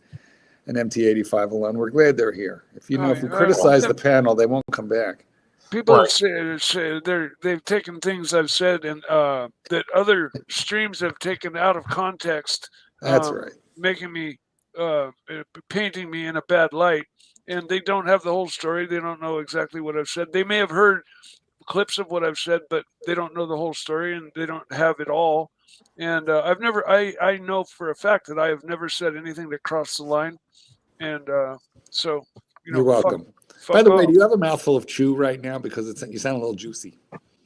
MT85 alone. We're glad they're here. If you know, if we criticize the panel, they won't come back. People say they've taken things I've said and that other streams have taken out of context. That's right. Making me, painting me in a bad light. And they don't have the whole story. They don't know exactly what I've said. They may have heard clips of what I've said, but they don't know the whole story and they don't have it all. And I know for a fact that I have never said anything that crossed the line. And so, you know, You're welcome. By the way, do you have a mouthful of chew right now? Because you sound a little juicy.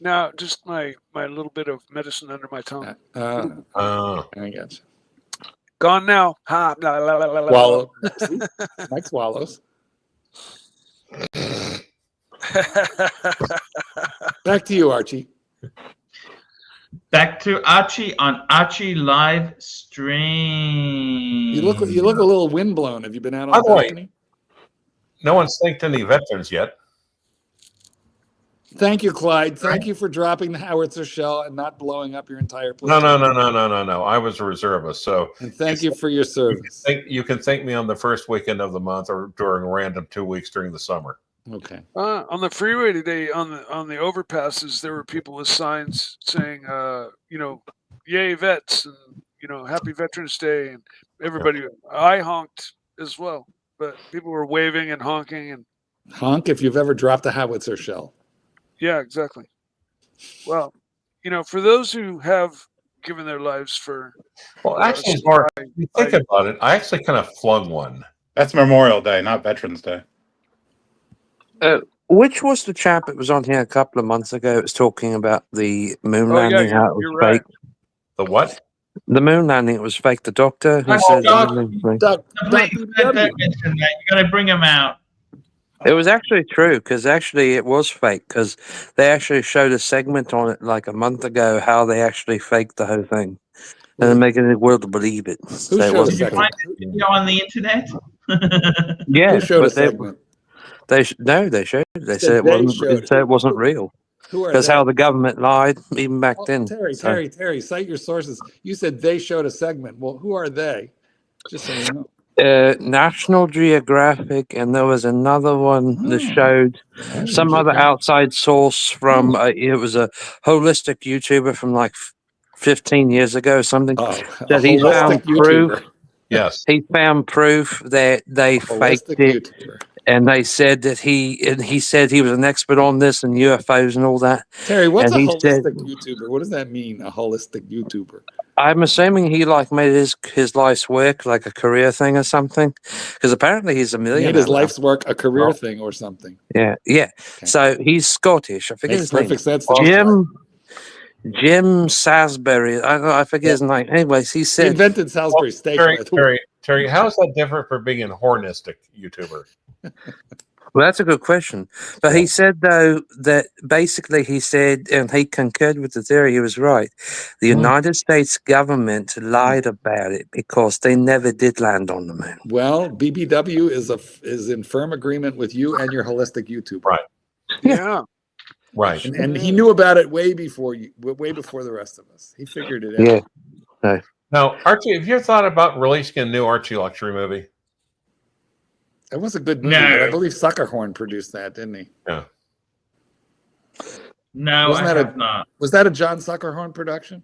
No, just my little bit of medicine under my tongue. I got you. Gone now. Ha. Blah, blah, blah, blah, Swallow. Mike swallows. Back to you, Archie. Back to Archie on Archie live stream. You look a little windblown. Have you been out on the balcony? No one's thanked any veterans yet. Thank you, Clyde. Thank you for dropping the howitzer shell and not blowing up your entire place. No. I was a reservist, so. And thank you for your service. You can thank me on the first weekend of the month or during random 2 weeks during the summer. Okay. On the freeway today, on the overpasses, there were people with signs saying, you know, "Yay vets," and you know, "Happy Veterans Day," and everybody. Yeah. I honked as well, but people were waving and honking and. Honk if you've ever dropped a howitzer shell. Yeah, exactly. Well, you know, for those who have given their lives for. Well, actually, Mark, if you think about it, I actually kind of flung one. That's Memorial Day, not Veterans Day. Which was the chap that was on here a couple of months ago? It was talking about the moon landing, how it was fake. The what? The moon landing, it was fake. The doctor who said you got to bring him out. It was actually true because actually it was fake because they actually showed a segment on it like a month ago how they actually faked the whole thing and they're making the world to believe it. So did you find the video on the internet? Yeah, who showed a segment? They showed it. They said it wasn't real. That's how the government lied even back then. Terry, cite your sources. You said they showed a segment. Well, who are they? Just so you know. National Geographic, and there was another one that showed some other outside source from it was a holistic YouTuber from like 15 years ago or something that he found proof. Yes, he found proof that they faked it. And they said that he said he was an expert on this and UFOs and all that. Terry, what's a holistic YouTuber? What does that mean, a holistic YouTuber? I'm assuming he like made his life's work like a career thing or something, because apparently he's a millionaire. He made his life's work a career thing or something. Yeah. Okay. So he's Scottish. I forget his name. Sense. Jim Salisbury. I forget his name. Anyways, he said he invented Salisbury steak. Terry, how is that different from being a hornistic YouTuber? Well, that's a good question. But he said, though, that basically he said, and he concurred with the theory, he was right. The United States government lied about it because they never did land on the moon. Well, BBW is in firm agreement with you and your holistic YouTuber. Right. Yeah. Right. And he knew about it way before the rest of us. He figured it out. Yeah. Now, Archie, have you ever thought about releasing a new Archie-Luxury movie? It was a good movie. But I believe Suckerhorn produced that, didn't he? Yeah. No, I have not. Was that a John Suckerhorn production?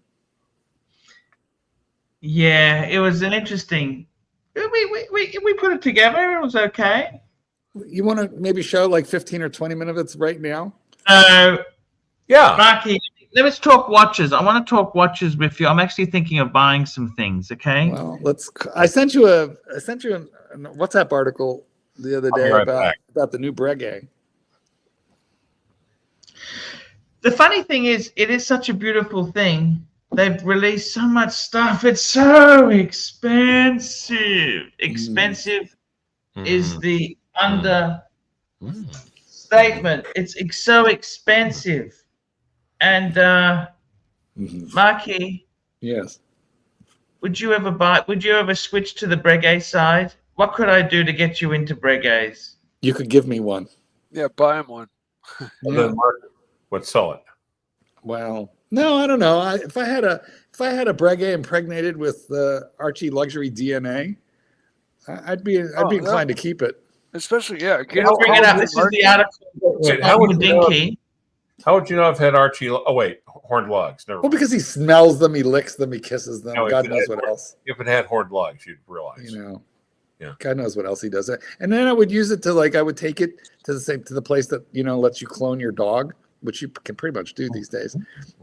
Yeah, it was an interesting. We put it together. It was okay. You want to maybe show like 15 or 20 minutes right now? So, Yeah. Marky, let's talk watches. I want to talk watches with you. I'm actually thinking of buying some things. Okay. Well, I sent you a WhatsApp article the other I'll be day right about back. the new Breguet. The funny thing is, it is such a beautiful thing. They've released so much stuff. It's so expensive. Expensive is the understatement. It's so expensive. And Marky, Yes. would you ever switch to the Breguet side? What could I do to get you into Breguets? You could give me one. Yeah, buy him one. And then Mark would sell it. Well, no, I don't know. If I had a Breguet impregnated with the ArchieLuxury DNA, I'd be inclined to keep it. Especially, yeah. I'll bring it up. This is the article. Wait, how would you know I've had Archie? Oh wait, horned lugs. Never Well, mind. because he smells them, he licks them, he kisses them. No, God if- knows what else. If it had horned lugs, you'd realize. You know. Yeah. God knows what else he does. And then I would use it to I would take it to the place that lets you clone your dog, which you can pretty much do these days.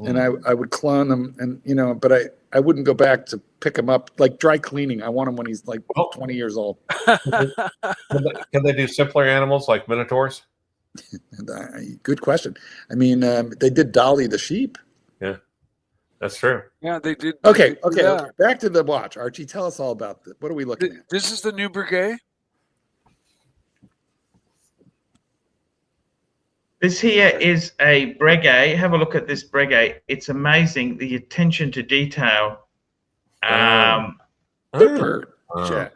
And I would clone them, and but I wouldn't go back to pick him up like dry cleaning. I want him when he's like 20 years old. Can they do simpler animals like minotaurs? Good question. I mean, they did Dolly the sheep. Yeah, that's true. Yeah, they did. Okay. Yeah. Back to the watch. Archie, tell us all about this. What are we looking at? This is the new Breguet. This here is a Breguet. Have a look at this Breguet. It's amazing, the attention to detail. Super jet.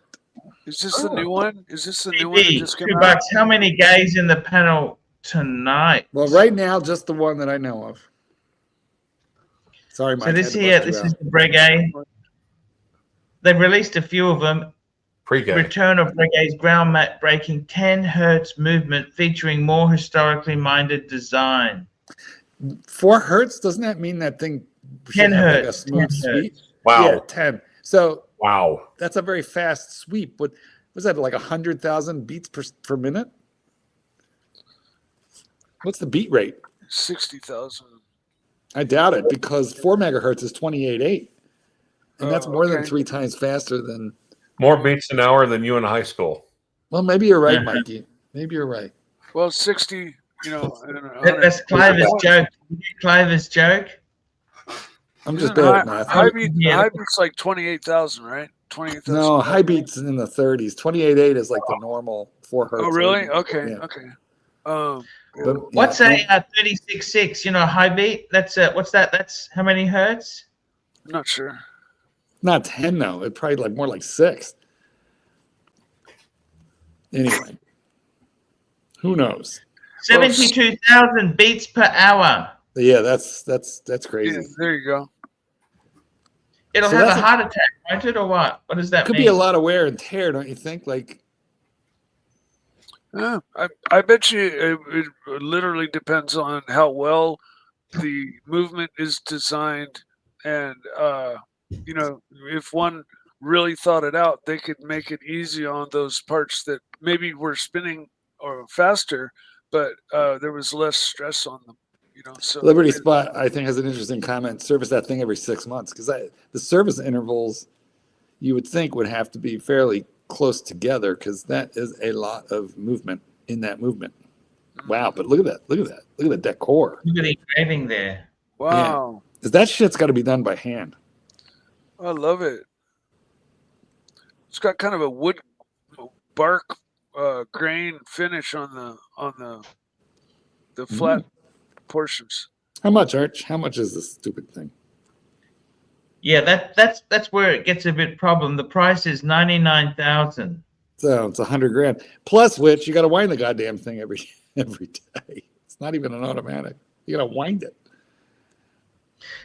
Is this the new one? Is this the new one that BB, just came $2. out? How many gays in the panel tonight? Well, right now, just the one that I know of. Sorry, Mike. So this here, this is the Breguet. They've released a few of them. Pre-game. Return of Breguet's ground-breaking 10 hertz movement featuring more historically minded design. 4 hertz, doesn't that mean that thing 10 should have like a hertz. smooth 10 sweep? Wow. Yeah, 10. So Wow. that's a very fast sweep. What was that, like 100,000 beats per minute? What's the beat rate? 60,000. I doubt it, because 4 megahertz is 28.8. And that's more than okay. 3 times faster than. More beats an hour than you in high school. Well, maybe you're right, Mikey. Maybe you're right. Well, 60. I don't know. That's Cliver's joke. Cliver's joke. I'm just bad at math. High beat's like 28,000, right? 28,000. No, high beats in the 30s. 28.8 is like the normal 4 hertz. Oh, really? Okay. Yeah. Okay. But, What's yeah, a 36.6? High beat. That's what's that? That's how many hertz? I'm not sure. Not 10 though. It probably more like 6. Anyway, who knows? 72,000 beats per hour. Yeah, that's crazy. Yeah, there you go. It'll So have a that's heart attack, won't it, or what? What does that Could mean? be a lot of wear and tear, don't you think? Like, I bet you it literally depends on how well the movement is designed, and if one really thought it out, they could make it easy on those parts that maybe were spinning or faster, but there was less stress on them. So Liberty Spot, I think, has an interesting comment. Service that thing every 6 months, because the service intervals you would think would have to be fairly close together, because that is a lot of movement in that movement. Wow, but look at that! Look at the decor. Look at the engraving there. wow, Because that shit's got to be done by hand. I love it. It's got kind of a wood bark grain finish on the flat portions. How much, Arch? How much is this stupid thing? Yeah, that's where it gets a bit problem. The price is 99,000. So it's $100,000. Plus, which you got to wind the goddamn thing every day. It's not even an automatic. You got to wind it.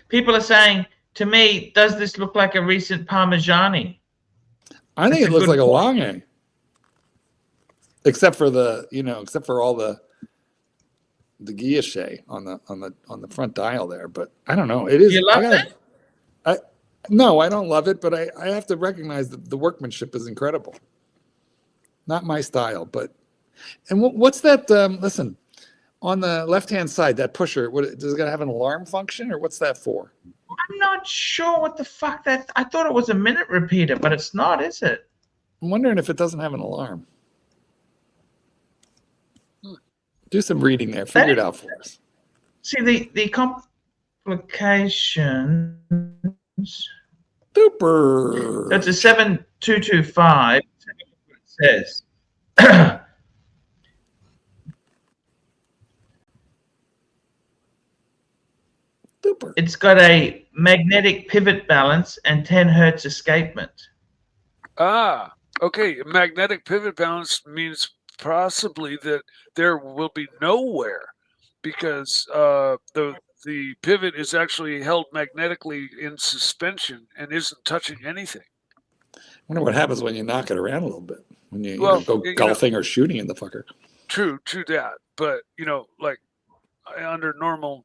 People are saying to me, does this look like a recent Parmigiani? I think That's it a looks good like a point. long A. Except for all the guilloche on the front dial there. But I don't know. It is. You love it? No, I don't love it, but I have to recognize that the workmanship is incredible. Not my style, but And what's that? Listen, on the left-hand side, that pusher, does it got to have an alarm function, or what's that for? I'm not sure what the fuck that. I thought it was a minute repeater, but it's not, is it? I'm wondering if it doesn't have an alarm. Do some reading there. Figure it out for us. See the complications. Super. That's a 7225. It says. Super. It's got a magnetic pivot balance and 10 hertz escapement. Ah, okay. Magnetic pivot balance means possibly that there will be nowhere, because the pivot is actually held magnetically in suspension and isn't touching anything. I wonder what happens when you knock it around a little bit, when you, Well, go golfing or shooting in the fucker. True that. But like under normal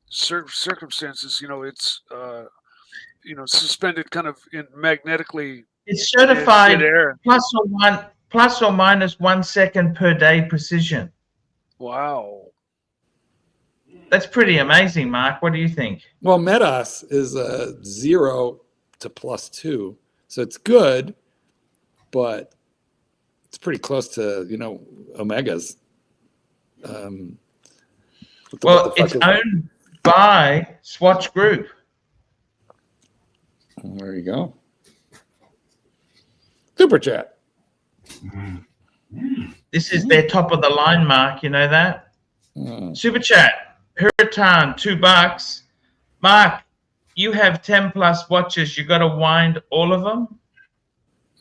circumstances, it's suspended kind of in magnetically. It's certified air. plus or minus 1 second per day precision. Wow. That's pretty amazing, Mark. What do you think? Well, Metas is 0 to +2, so it's good, but it's pretty close to Omega's. Well, it's owned by Swatch Group. There you go. Super chat. This is their top of the line, Mark. You know that? Super chat. Hurritan, $2. Mark, you have 10 plus watches. You got to wind all of them?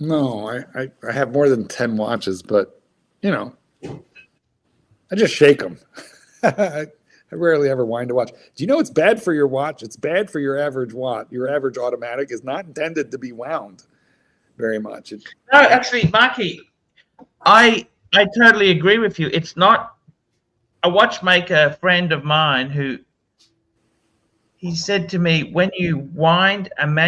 No, I have more than 10 watches, but I just shake them. I rarely ever wind a watch. Do you know it's bad for your watch? It's bad for your average watch. Your average automatic is not intended to be wound very much. No, actually, Marky, I totally agree with you. It's not. A watchmaker friend of mine he said to me, when you wind an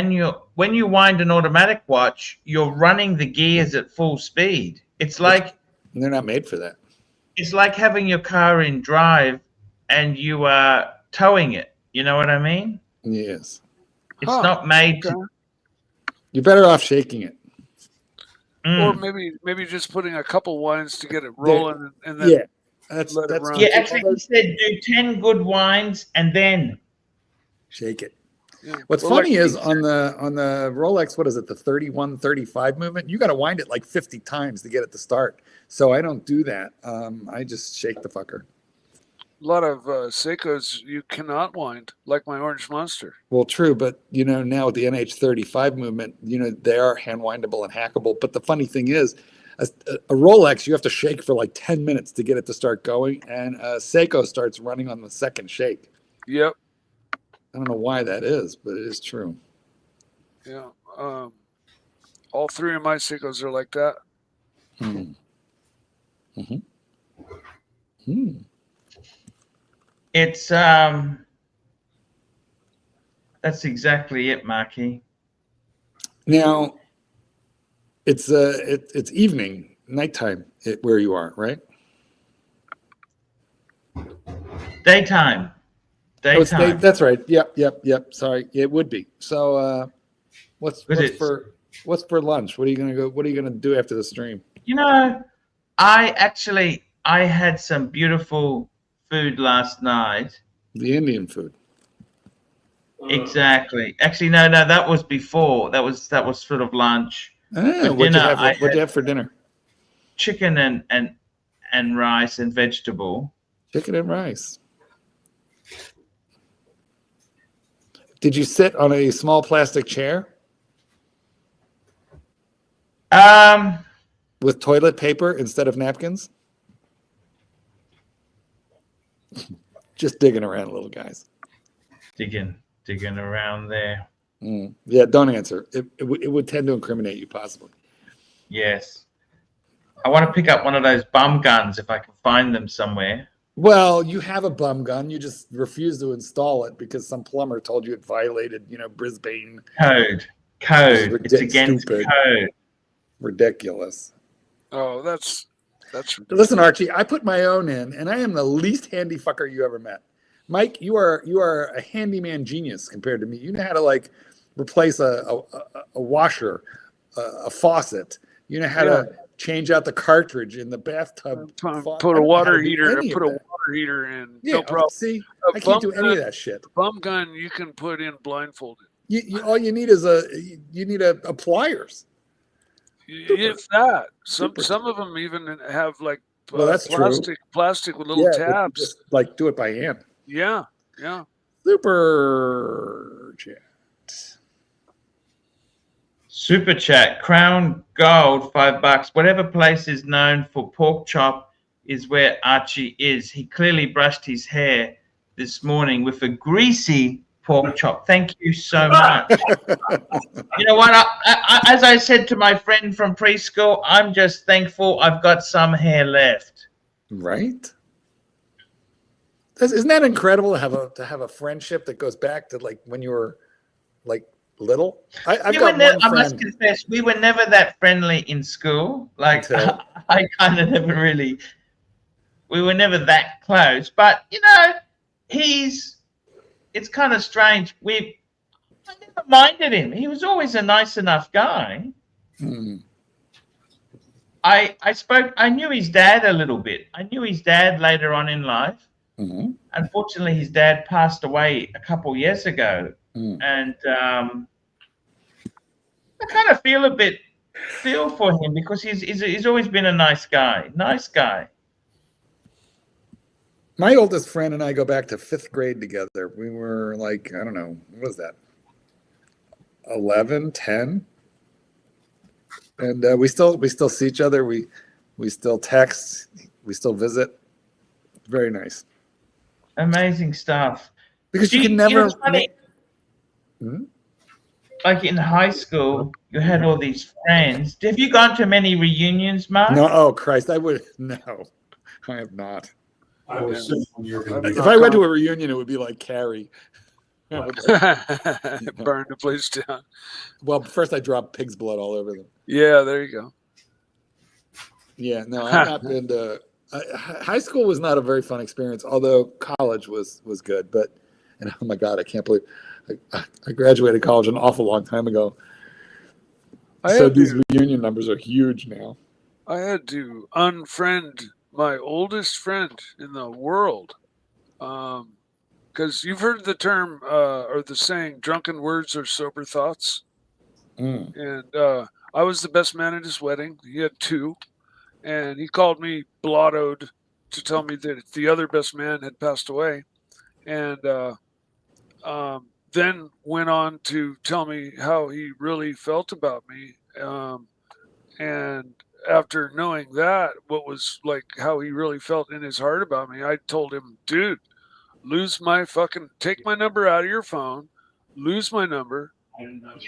automatic watch, you're running the gears at full speed. It's like they're not made for that. It's like having your car in drive and you are towing it. You know what I mean? Yes. It's not made to. You're better off shaking it. Or maybe just putting a couple winds to get it rolling, and then that's actually he said do 10 good winds and then shake it. Yeah. What's funny is on the Rolex, what is it, the 31-35 movement, you got to wind it like 50 times to get it to start. So I don't do that. I just shake the fucker. A lot of Seikos you cannot wind, like my Orange Monster. Well, true, but now with the NH35 movement, they are hand windable and hackable. But the funny thing is, a Rolex you have to shake for like 10 minutes to get it to start going, and a Seiko starts running on the second shake. Yep. I don't know why that is, but it is true. Yeah. All three of my Seikos are like that. It's that's exactly it, Marky. Now it's evening, nighttime where you are, right? Daytime. That's right. Yep. Sorry, it would be. So, what's for lunch? What are you gonna do after the stream? I had some beautiful food last night. The Indian food. Exactly. Actually, no, that was before. That was sort of lunch. What'd you have for dinner? Chicken and rice and vegetable. Chicken and rice. Did you sit on a small plastic chair? With toilet paper instead of napkins? Just digging around a little, guys. Digging around there. Yeah, don't answer. It would tend to incriminate you, possibly. Yes. I want to pick up one of those bum guns if I can find them somewhere. Well, you have a bum gun. You just refuse to install it because some plumber told you it violated, Brisbane code. It's against code. Ridiculous. Oh, that's That's Listen, Archie, I put my own in, and I am the least handy fucker you ever met. Mike, you are a handyman genius compared to me. You know how to like replace a washer, a faucet. You know how to change out the cartridge in the bathtub. Put a water heater. Put a water heater in. Yeah, no problem. See, I can't do any of that shit. Bum gun you can put in blindfolded. All you need is a pliers. If that, some of them even have like that's plastic with little tabs. Just like do it by hand. Yeah. Super chat. Crown Gold, $5. Whatever place is known for pork chop is where Archie is. He clearly brushed his hair this morning with a greasy pork chop. Thank you so much. You know what? I, as I said to my friend from preschool, I'm just thankful I've got some hair left. Right? Isn't that incredible to have a friendship that goes back to like when you were like little? I must confess, we were never that friendly in school. Like I kind of never really. We were never that close, but you know, it's kind of strange. I never minded him. He was always a nice enough guy. I knew his dad a little bit. I knew his dad later on in life. Unfortunately, his dad passed away a couple years ago. And I kind of feel for him because he's always been a nice guy. My oldest friend and I go back to 5th grade together. We were like, I don't know, what was that? 11, 10. And we still see each other. We still text. We still visit. Very nice. Amazing stuff. Because you can never. Like in high school, you had all these friends. Have you gone to many reunions, Mark? No. Oh Christ, I have not. I was assuming you were going to be. If I went to a reunion, it would be like Carrie. Burn the place down. Well, first I dropped pig's blood all over them. Yeah, there you go. Yeah, no, I've not been to. High school was not a very fun experience, although college was good. And oh my God, I can't believe I graduated college an awful long time ago. So these reunion numbers are huge now. I had to unfriend my oldest friend in the world. Because you've heard the term or the saying, drunken words are sober thoughts. And I was the best man at his wedding. He had 2. And he called me blottoed to tell me that the other best man had passed away. And then went on to tell me how he really felt about me. And after knowing that, what was like how he really felt in his heart about me, I told him, dude, take my number out of your phone, lose my number.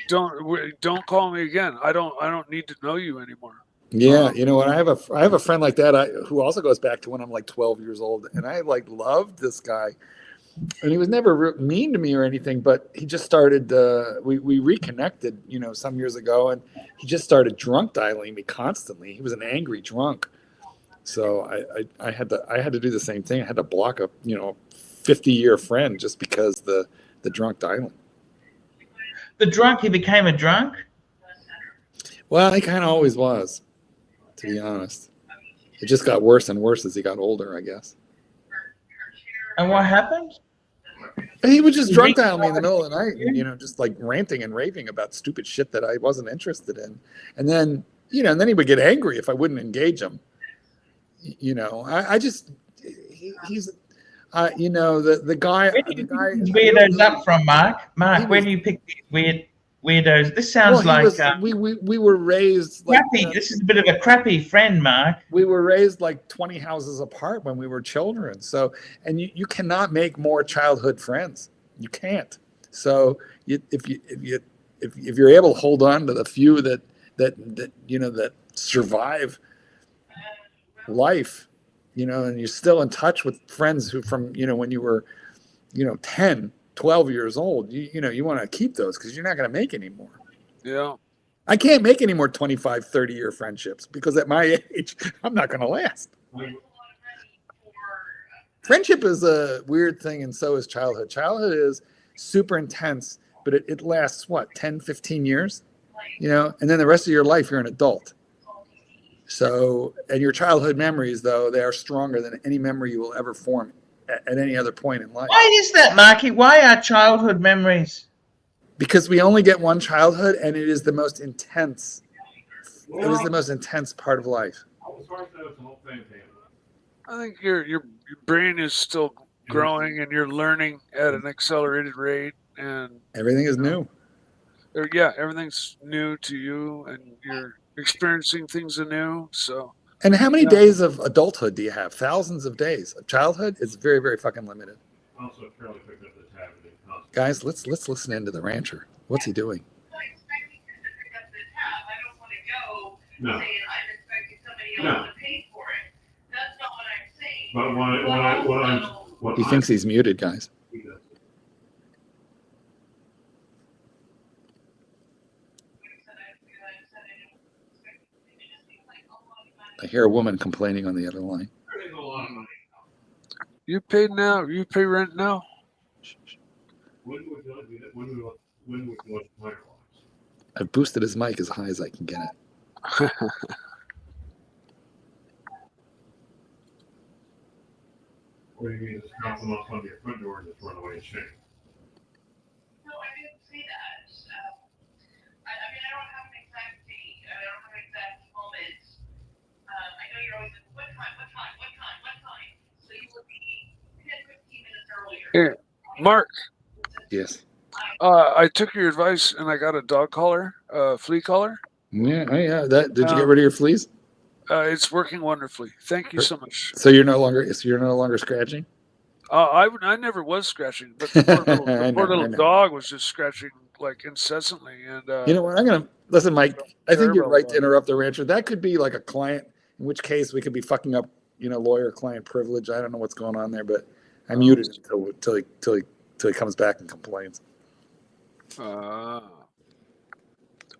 Don't call me again. I don't need to know you anymore. Yeah, you know what? I have a friend like that who also goes back to when I'm like 12 years old, and I like loved this guy, and he was never mean to me or anything, but he just started. We reconnected, some years ago, and he just started drunk dialing me constantly. He was an angry drunk, so I had to do the same thing. I had to block a 50-year friend just because the drunk dialing. The drunk, he became a drunk? Well, he kind of always was, to be honest. It just got worse and worse as he got older, I guess. And what happened? He would just drunk dial me in the middle of the night, just like ranting and raving about stupid shit that I wasn't interested in. And then, and then he would get angry if I wouldn't engage him. He's the guy. Where do you pick these weirdos up from, Mark? Where do you pick these weirdos? This sounds we were raised like crappy. This is a bit of a crappy friend, Mark. We were raised like 20 houses apart when we were children. So, and you cannot make more childhood friends. You can't. So, if you're able to hold on to the few that survive life, and you're still in touch with friends who from when you were 10, 12 years old, you want to keep those because you're not going to make any more. Yeah. I can't make any more 25, 30-year friendships because at my age, I'm not going to last. Friendship is a weird thing, and so is childhood. Childhood is super intense, but it lasts, what, 10, 15 years? You know, and then the rest of your life, you're an adult. So, and your childhood memories, though, they are stronger than any memory you will ever form at any other point in life. Why is that, Marky? Why are childhood memories? Because we only get one childhood, and it is the most intense. It is the most intense part of life. I think your brain is still growing and you're learning at an accelerated rate, and Everything is new. yeah, everything's new to you, and you're experiencing things anew. So, And how many days of adulthood do you have? Thousands of days. Of childhood is very, very fucking limited. Guys, let's listen into the rancher. What's he doing? No. No. But what He thinks he's muted, guys. I hear a woman complaining on the other line. you paid now? You pay rent now? I've boosted his mic as high as I can get it. What do you mean? Just drop them off on your front door and just run away and shame? No, I didn't say that. I mean, I don't have an exact date. I don't have an exact moment. I know you're always like, what time? So you will be 10, 15 minutes earlier. Here, Mark. Yes. I took your advice and I got a dog collar, flea collar. Yeah, oh yeah. Did you get rid of your fleas? It's working wonderfully. Thank you so much. So you're no longer scratching? I never was scratching, but the poor little I know. dog was just scratching like incessantly. And You know what? I'm gonna listen, Mike. I think you're Terrible. right to interrupt the rancher. That could be like a client, in which case we could be fucking up, lawyer-client privilege. I don't know what's going on there, but I muted him till he comes back and complains.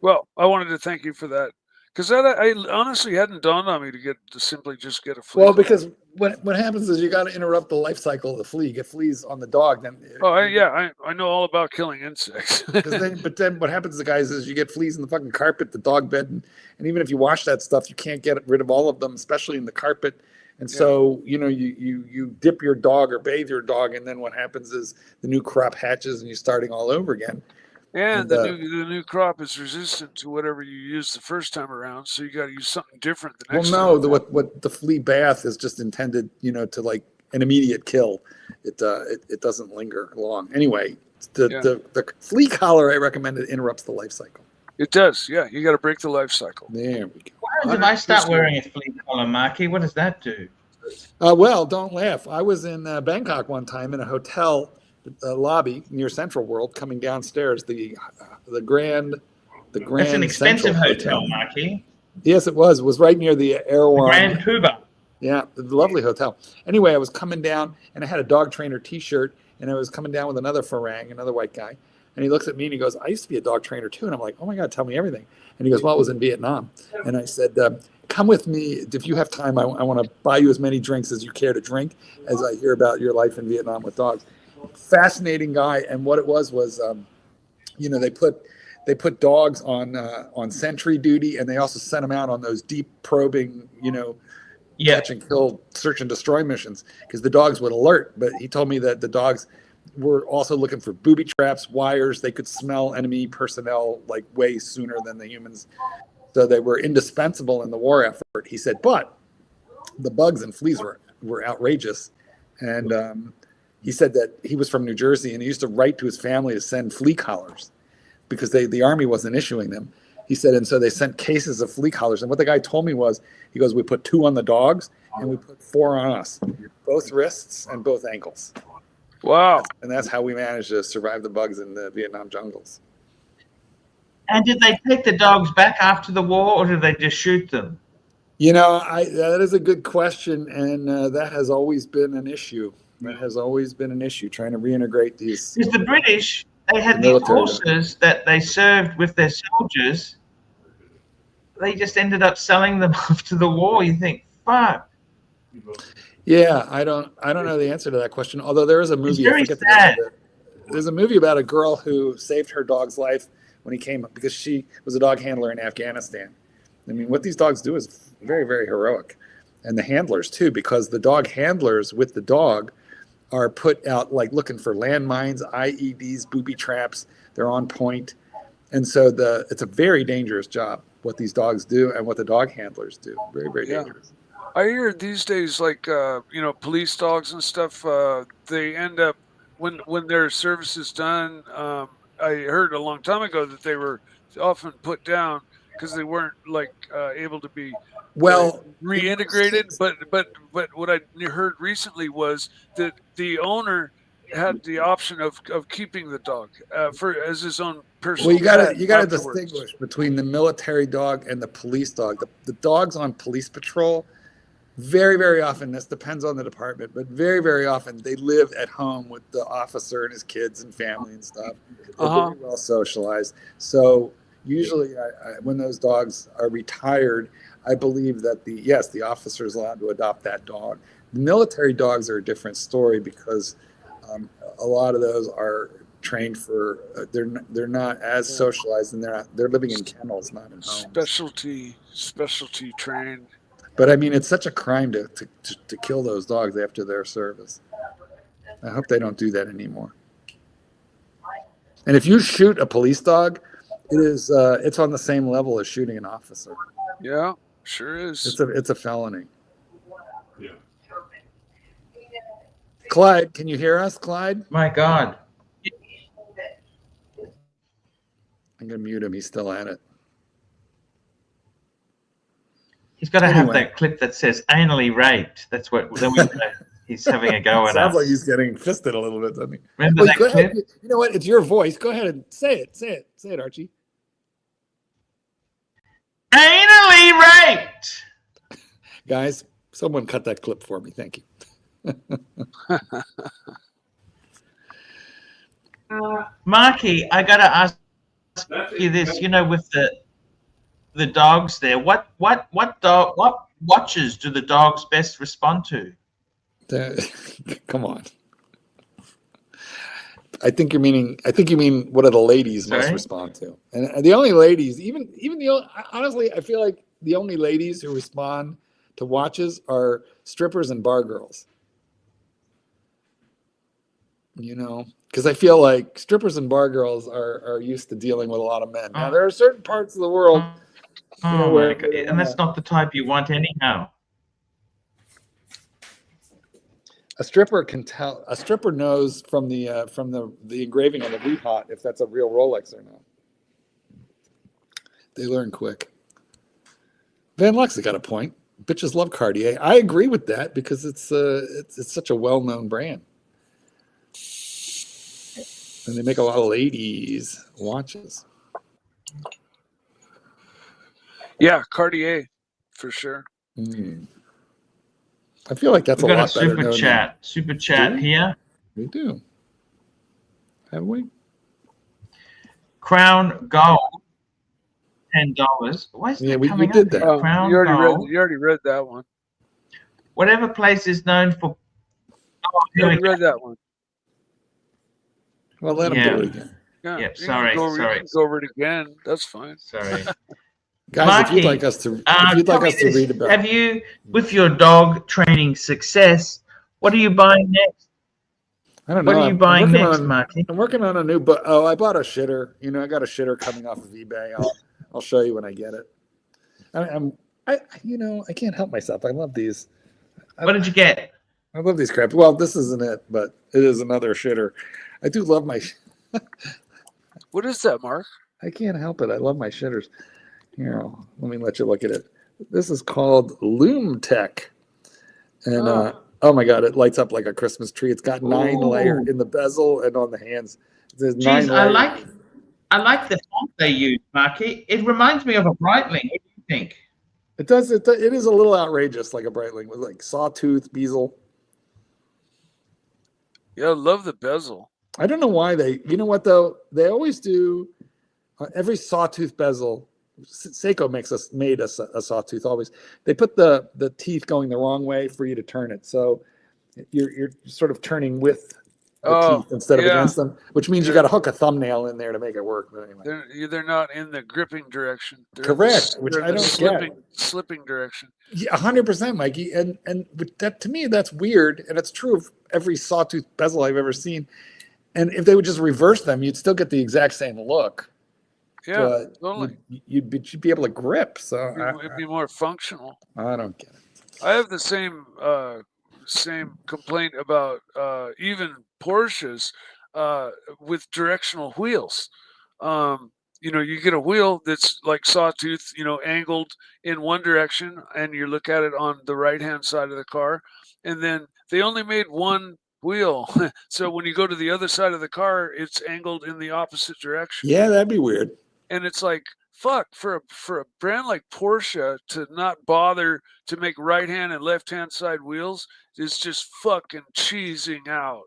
Well, I wanted to thank you for that, because I honestly hadn't dawned on me to simply just get a flea. Well, because what happens is you got to interrupt the life cycle of the flea. Get fleas on the dog, then. I know all about killing insects. But then what happens to guys is you get fleas in the fucking carpet, the dog bed, and even if you wash that stuff, you can't get rid of all of them, especially in the carpet. And so you dip your dog or bathe your dog, and then what happens is the new crop hatches, and you're starting all over again. And the new crop is resistant to whatever you used the first time around, so you got to use something different the next time. What the flea bath is just intended, to like an immediate kill. It doesn't linger long. Anyway, the flea collar I recommend, it interrupts the life cycle. It does, yeah. You got to break the life cycle. There we go. What happens if I start wearing a flea collar, Marky? What does that do? Well, don't laugh. I was in Bangkok one time in a hotel lobby near Central World, coming downstairs. The Grand. It's an expensive Central hotel, Marky. Yes, it was. It was right near the Erewhon. Grand Cuba. Yeah, the lovely hotel. Anyway, I was coming down, and I had a dog trainer T-shirt, and I was coming down with another Farang, another white guy, and he looks at me and he goes, "I used to be a dog trainer too." And I'm like, "Oh my God, tell me everything." And he goes, "Well, it was in Vietnam." And I said, "Come with me if you have time. I want to buy you as many drinks as you care to drink, as I hear about your life in Vietnam with dogs." Fascinating guy. And what it was they put dogs on sentry duty, and they also sent them out on those deep probing, catch and kill, search and destroy missions, because the dogs would alert. But he told me that the dogs were also looking for booby traps, wires. They could smell enemy personnel like way sooner than the humans. So they were indispensable in the war effort. He said, but the bugs and fleas were outrageous. And he said that he was from New Jersey, and he used to write to his family to send flea collars because the army wasn't issuing them. He said, and so they sent cases of flea collars. And what the guy told me was, he goes, "We put 2 on the dogs, and we put 4 on us, both wrists and both ankles." Wow. And that's how we managed to survive the bugs in the Vietnam jungles. And did they take the dogs back after the war, or did they just shoot them? That is a good question, and that has always been an issue. Trying to reintegrate these. Because the British, they had these horses that they served with their soldiers, they just ended up selling them off to the war. You think, fuck. Yeah, I don't know the answer to that question. Although there is a movie, I very forget the name sad. of it. There's a movie about a girl who saved her dog's life when he came up because she was a dog handler in Afghanistan. I mean, what these dogs do is very, very heroic. And the handlers too, because the dog handlers with the dog are put out like looking for landmines, IEDs, booby traps. They're on point. And so it's a very dangerous job, what these dogs do and what the dog handlers do. Very, very dangerous. I hear these days, like police dogs and stuff, they end up when their service is done. I heard a long time ago that they were often put down because they weren't able to be reintegrated. But what I heard recently was that the owner had the option of keeping the dog as his own personal. Well, you gotta distinguish between the military dog and the police dog. The dogs on police patrol, very, very often, this depends on the department, but very, very often they live at home with the officer and his kids and family and stuff. They're very well socialized. So usually when those dogs are retired, I believe that the officer is allowed to adopt that dog. The military dogs are a different story because a lot of those are trained for they're not as socialized, and they're living in kennels, not in homes. Specialty trained. But I mean, it's such a crime to kill those dogs after their service. I hope they don't do that anymore. And if you shoot a police dog, it's on the same level as shooting an officer. Yeah, sure is. It's a felony. Yeah. Clyde, can you hear us, Clyde? My God. I'm gonna mute him. He's still at it. He's got to have that clip that says anally raped. That's what then we know he's having a go at us. Sounds like he's getting fisted a little bit, doesn't he? Remember that clip? Ahead. You know what? It's your voice. Go ahead and say it. Say it, Archie. Anally raped. Guys, someone cut that clip for me. Thank you. Marky, I got to ask you this. You know, with the dogs there, what watches do the dogs best respond to? Come on. I think you mean what do the ladies most respond to? And the only ladies, honestly, I feel like the only ladies who respond to watches are strippers and bar girls. You know, because I feel like strippers and bar girls are used to dealing with a lot of men. Now there are certain parts of the world. And that's not the type you want anyhow. A stripper can tell. A stripper knows from the engraving on the boot hot if that's a real Rolex or not. They learn quick. Van Lux's got a point. Bitches love Cartier. I agree with that because it's such a well-known brand, and they make a lot of ladies watches. Yeah, Cartier, for sure. I feel like that's a lot better. We've got a super chat here. We do. Have we? Crown Gold, $10. Why is that coming you did up? that. Crown You Gold. already read that one. Whatever place is known for. You already read that one. Well, let him do it again. Yeah, Yep, sorry. Go over it again. That's fine. Sorry. Guys, Marky, if you'd like us to read about, have you, with your dog training success, what are you buying next? I don't know. What are you buying next, Marky? I'm working on a new book. Oh, I bought a shitter. You know, I got a shitter coming off of eBay. I'll show you when I get it. I can't help myself. I love these. What did you get? I love these crap. Well, this isn't it, but it is another shitter. I do love my. What is that, Mark? I can't help it. I love my shitters. Here, let me let you look at it. This is called Loom Tech, and oh my God, it lights up like a Christmas tree. It's got 9 layers in the bezel and on the hands. There's 9 layers. I like the font they use, Marky. It reminds me of a Breitling. What do you think? It does. It is a little outrageous, like a Breitling with like sawtooth bezel. Yeah, I love the bezel. I don't know why they. You know what though? They always do. Every sawtooth bezel Seiko made a sawtooth always. They put the teeth going the wrong way for you to turn it, so you're sort of turning with the teeth instead of against them, which means you got to hook a thumbnail in there to make it work. But anyway. They're not in the gripping direction. They're Correct, in which they're I in the don't slipping direction. Yeah, 100%, Mikey, and that to me that's weird, and it's true of every sawtooth bezel I've ever seen. And if they would just reverse them, you'd still get the exact same look. Yeah, but totally. You'd be able to grip. So It'd be more functional. I don't get it. I have the same complaint about even Porsches with directional wheels. You get a wheel that's like sawtooth, angled in one direction, and you look at it on the right-hand side of the car, and then they only made one wheel. So when you go to the other side of the car, it's angled in the opposite direction. Yeah, that'd be weird. And it's like, fuck, for a brand like Porsche to not bother to make right-hand and left-hand side wheels is just fucking cheesing out.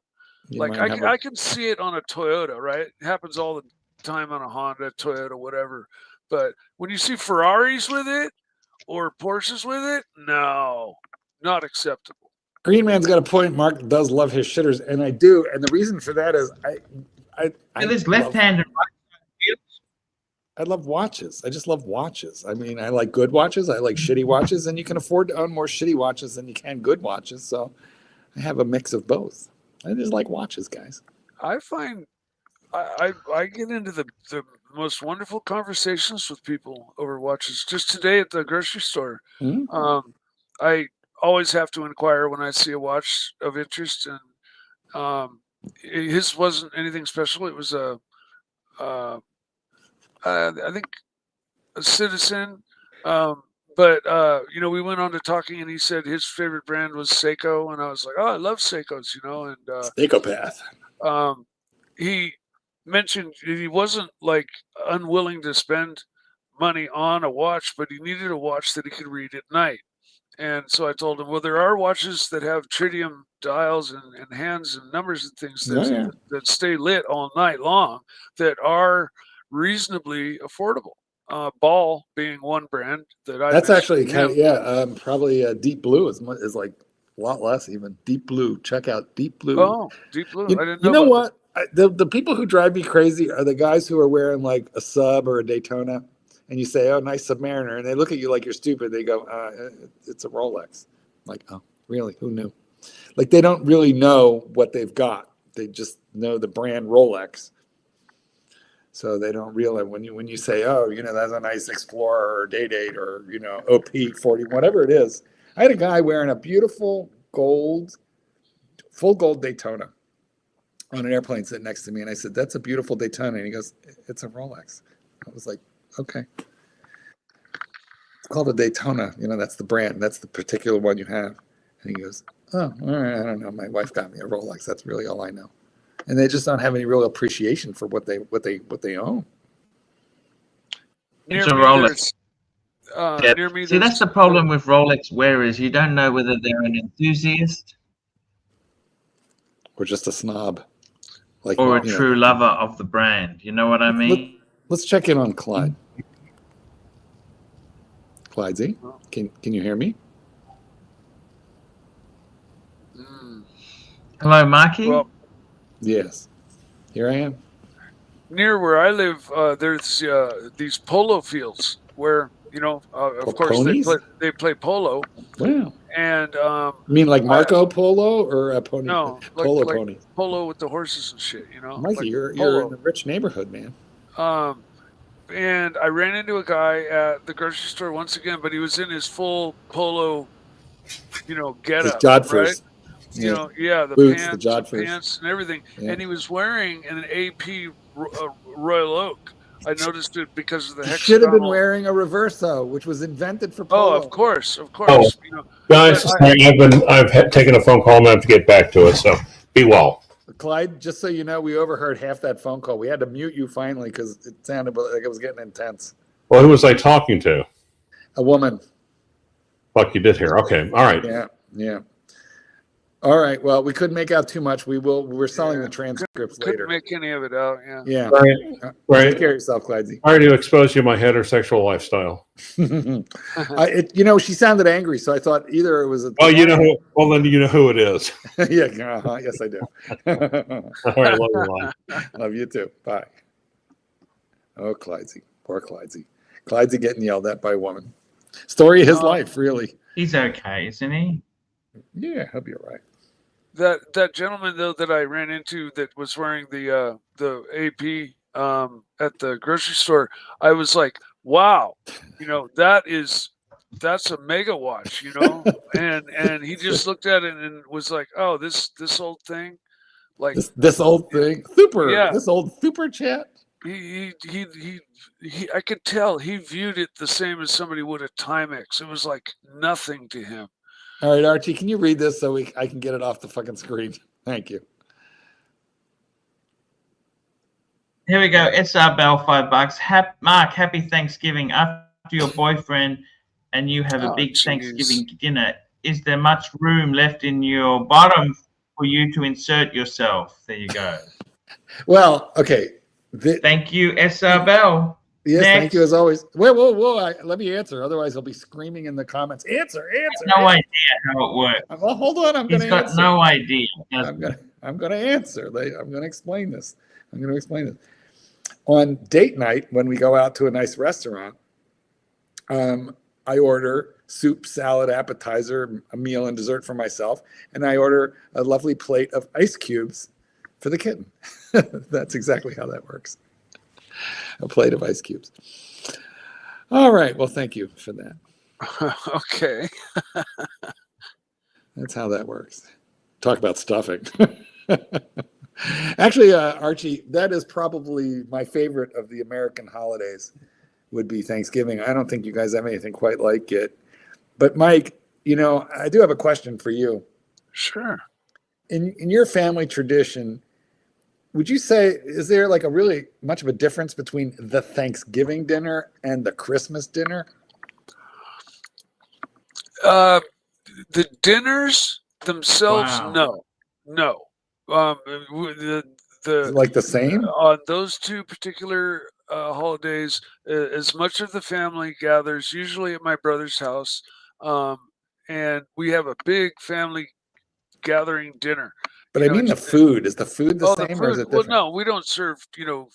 Like I can see it on a Toyota, right? It happens all the time on a Honda, Toyota, whatever. But when you see Ferraris with it or Porsches with it, no, not acceptable. Green Man's got a point. Mark does love his shitters, and I do. And the reason for that is there's left-hand and right-hand wheels. I love watches. I just love watches. I mean, I like good watches. I like shitty watches, and you can afford to own more shitty watches than you can good watches. So I have a mix of both. I just like watches, guys. I find I get into the most wonderful conversations with people over watches. Just today at the grocery store, I always have to inquire when I see a watch of interest, and his wasn't anything special. It was I think a Citizen, but we went on to talking, and he said his favorite brand was Seiko, and I was like, oh, I love Seikos, and Seikopath. He mentioned he wasn't like unwilling to spend money on a watch, but he needed a watch that he could read at night. And so I told him, well, there are watches that have tritium dials and hands and numbers and things that stay lit all night long that are reasonably affordable. Ball being one brand that I. That's actually probably Deep Blue is like a lot less even. Deep Blue, check out Deep Blue. Oh, Deep Blue. I didn't know. You know what? The people who drive me crazy are the guys who are wearing like a Sub or a Daytona. And you say, oh, nice Submariner. And they look at you like you're stupid. They go, it's a Rolex. I'm like, oh, really? Who knew? Like, they don't really know what they've got. They just know the brand Rolex. So they don't realize when you say, oh, that's a nice Explorer or Day-Date or, OP40, whatever it is. I had a guy wearing a beautiful full gold Daytona on an airplane sitting next to me. And I said, that's a beautiful Daytona. And he goes, it's a Rolex. I was like, okay. It's called a Daytona. That's the brand. That's the particular one you have. And he goes, oh, all right. I don't know. My wife got me a Rolex. That's really all I know. And they just don't have any real appreciation for what they own. It's a Rolex. Near me, see, that's the problem with Rolex wearers. You don't know whether they're an enthusiast or just a snob, or a true lover of the brand. You know what I mean? Let's check in on Clyde. Clyde Z, can you hear me? Hello, Marky. Well, yes, here I am. Near where I live, there's these polo fields where of course they play polo. Wow. And you mean like Marco Polo or a pony? No, polo like pony. Polo with the horses and shit. Mikey, like you're in a rich neighborhood, man. And I ran into a guy at the grocery store once again, but he was in his full polo, getup, his Jodhpurs. Right? The boots, pants, the pants and everything. Yeah. And he was wearing an AP Royal Oak. I noticed it because of the hexagonal. Should have been wearing a Reverso, which was invented for polo. Oh, of course. Oh, guys, I've taken a phone call. I'm going to have to get back to it. So be well. Clyde, just so you know, we overheard half that phone call. We had to mute you finally because it sounded like it was getting intense. Well, who was I talking to? A woman. Fuck, you did hear. Okay, all right. Yeah. All right. Well, we couldn't make out too much. We're selling Yeah. the transcripts Couldn't later. make any of it out. Yeah. Yeah. Right. Take Right. care of yourself, Clydesy. Sorry to expose you to my heterosexual lifestyle. She sounded angry, so I thought either it was a. Well, then you know who it is. Yeah. Yes, I do. All right, love you, Lon. Love you too. Bye. Oh, Clydesy. Poor Clydesy. Clydesy getting yelled at by a woman. Story of his life, really. He's okay, isn't he? Yeah, he'll be all right. That gentleman though that I ran into that was wearing the AP at the grocery store, I was like, wow, that's a mega watch, and he just looked at it and was like, oh, this old thing, like this old thing, super. Yeah. This old super chat. He I could tell he viewed it the same as somebody would a Timex. It was like nothing to him. All right, Archie, can you read this so I can get it off the fucking screen? Thank you. Here we go. SR Bell, $5. Mark, happy Thanksgiving. After your boyfriend and you have a big Thanksgiving dinner, is there much room left in your bottom for you to insert yourself? There you go. Well, okay. Thank you, SR Bell. Yes, Next. thank you as always. Whoa. Let me answer. Otherwise, he'll be screaming in the comments. Answer. No idea how it works. Well, hold on. I'm going to answer. He's got no idea. I'm going to answer. I'm going to explain this. On date night, when we go out to a nice restaurant, I order soup, salad, appetizer, a meal, and dessert for myself, and I order a lovely plate of ice cubes for the kitten. That's exactly how that works. A plate of ice cubes. All right. Well, thank you for that. Okay. That's how that works. Talk about stuffing. Actually, Archie, that is probably my favorite of the American holidays would be Thanksgiving. I don't think you guys have anything quite like it. But Mike, I do have a question for you. Sure. In your family tradition, would you say, is there like a really much of a difference between the Thanksgiving dinner and the Christmas dinner? The dinners themselves, Wow. no. Is it like the same? On those two particular holidays, as much of the family gathers usually at my brother's house, and we have a big family gathering dinner. But I mean the food. Is the food the same or is it different? Well, no, we don't serve,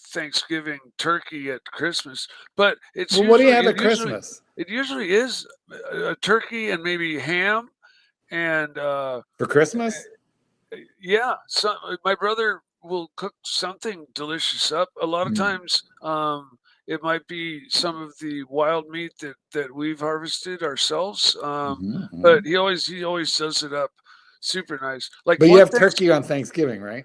Thanksgiving turkey at Christmas, but it's Well, what do you have at Christmas? It usually is a turkey and maybe ham and For Christmas? yeah, my brother will cook something delicious up. A lot of times it might be some of the wild meat that we've harvested ourselves. But he always does it up super nice. Like, but you have turkey on Thanksgiving, right?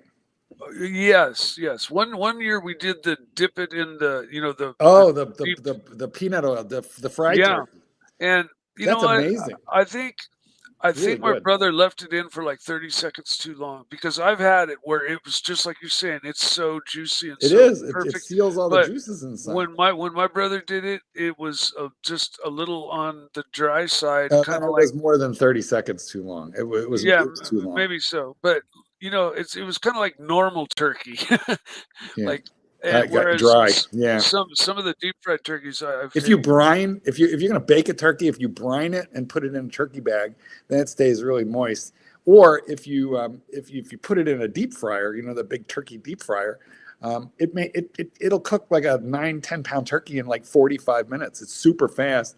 Yes. One year we did the dip it in the the peanut oil, the fried turkey. And that's amazing. I think my brother left it in for like 30 seconds too long because I've had it where it was just like you're saying, it's so juicy and perfect. It seals all the juices inside. When my brother did it, it was just a little on the dry side. Kind of was more than 30 seconds too long. It was too long. Maybe so, but it was kind of like normal turkey, like. Whereas dry, some of the deep fried turkeys if you're going to bake a turkey, if you brine it and put it in a turkey bag, then it stays really moist. Or if you put it in a deep fryer, the big turkey deep fryer, it'll cook like a 9-10 pound turkey in like 45 minutes. It's super fast.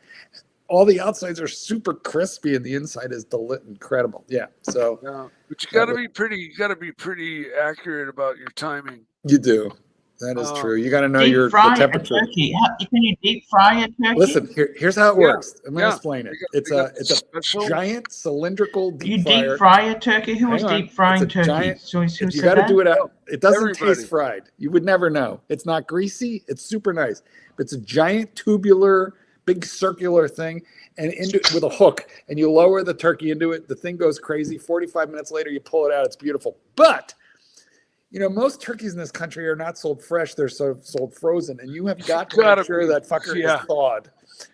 All the outsides are super crispy and the inside is incredible. Yeah. So, but you got to be pretty accurate about your timing. You do. That is true. You got to know the temperature. Turkey. Can you deep fry a turkey? Listen, here's how it works. I'm going to explain it. It's a giant cylindrical deep fryer. You deep fry a turkey? Who was deep frying turkey? You got to do it out. It doesn't taste fried. You would never know. It's not greasy. It's super nice. It's a giant tubular, big circular thing, and into it with a hook. And you lower the turkey into it. The thing goes crazy. 45 minutes later, you pull it out. It's beautiful. But You know, most turkeys in this country are not sold fresh; they're sold frozen, and you have got to Gotta make sure be. that fucker Yeah. is thawed.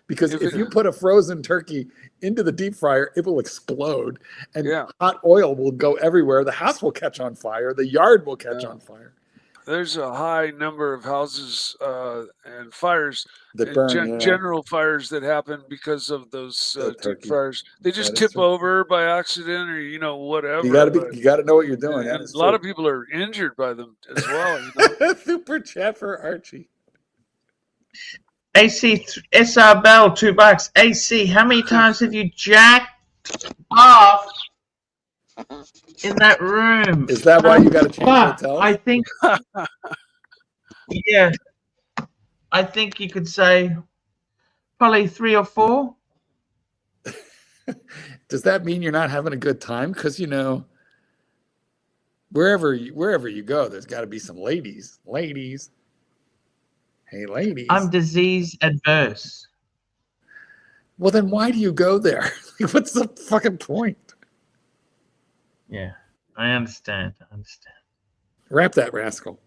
Because If if it- you put a frozen turkey into the deep fryer, it will explode, and Yeah. hot oil will go everywhere. The house will catch on fire. The yard will catch Yeah. on fire. There's a high number of houses and fires, That and burn, yeah. general fires that happen because of those The deep turkey. fryers. They just That is tip true. over by accident, or whatever. You got to but- you got to know what you're doing. That and is a lot true. of people are injured by them as well. You know? Super chat for Archie. AC SR Bell, $2. AC, how many times have you jacked off in that room? Is that why you got to change Fuck, hotels? I think, yeah, I think you could say probably 3 or 4. Does that mean you're not having a good time? Because wherever you go, there's got to be some ladies. Ladies, hey, ladies. I'm disease adverse. Well, then why do you go there? What's the fucking point? Yeah, I understand. Wrap that rascal.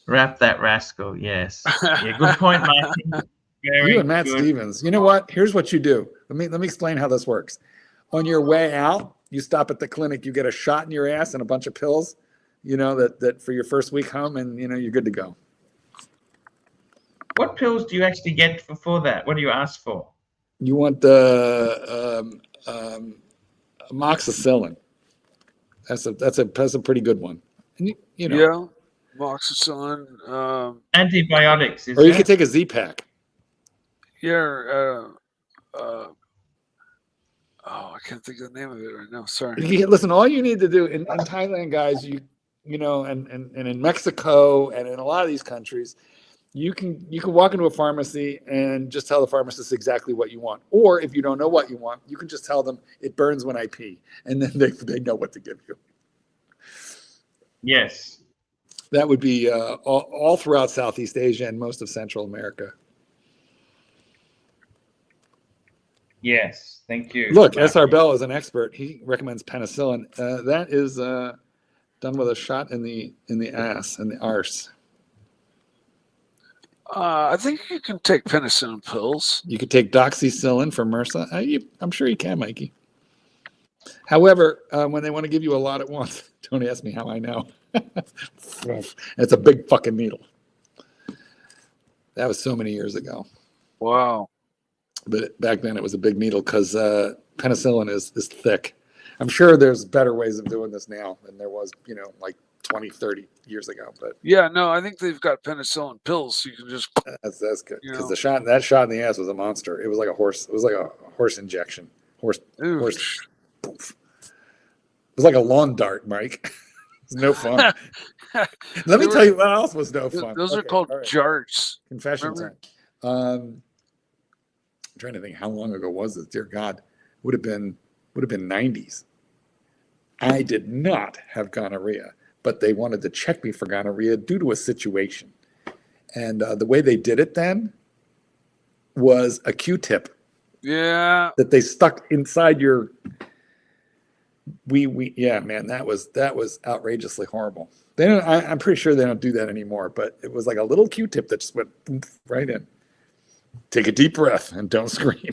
Wrap that rascal. Yes. Yeah. Good point, Martin. Very You and Matt good. Stevens. You know what? Here's what you do. Let me explain how this works. On your way out, you stop at the clinic. You get a shot in your ass and a bunch of pills. That for your first week home, and you're good to go. What pills do you actually get for that? What do you ask for? You want the amoxicillin. That's a pretty good one. And Yeah, amoxicillin. Antibiotics, is or you it? could take a Z-Pack. Yeah. I can't think of the name of it right now. Sorry. Listen, all you need to do in Thailand, guys, and in Mexico and in a lot of these countries, you can walk into a pharmacy and just tell the pharmacist exactly what you want. Or if you don't know what you want, you can just tell them it burns when I pee, and then they know what to give you. Yes. That would be all throughout Southeast Asia and most of Central America. Yes. Thank you. Look, SR Bell is an expert. He recommends penicillin. That is done with a shot in the ass, in the arse. I think you can take penicillin pills. You could take doxycycline for MRSA. I'm sure you can, Mikey. However, when they want to give you a lot at once, don't ask me how I know. It's a big fucking needle. That was so many years ago. Wow. But back then it was a big needle because penicillin is thick. I'm sure there's better ways of doing this now than there was, like 20, 30 years ago. But yeah, no, I think they've got penicillin pills. So you can just. That's good because that shot in the ass was a monster. It was like a horse. It was like a horse injection. Horse. Poof. It was like a lawn dart, Mike. It was no fun. Let me tell you what else was no fun. Those are called jarts. Confession time. I'm trying to think, how long ago was this? Dear God, would have been 90s. I did not have gonorrhea, but they wanted to check me for gonorrhea due to a situation. And the way they did it then was a Q-tip. Yeah. That they stuck inside your. Yeah, man, that was outrageously horrible. They don't. I'm pretty sure they don't do that anymore. But it was like a little Q-tip that just went right in. Take a deep breath and don't scream.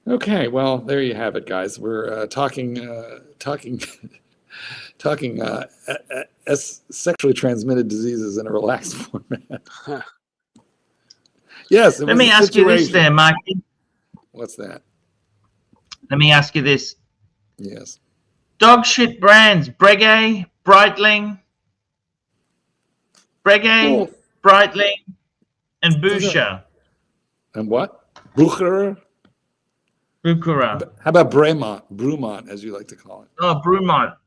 Okay, well, there you have it, guys. We're talking sexually transmitted diseases in a relaxed format. Yes. Let me ask you this there, Mikey. What's that? Let me ask you this. Yes. Dog shit brands, Breguet, Breitling, and Boucher. And what? Bucher? Buchera. How about Brumont, as you like to call it? Oh, Brumont.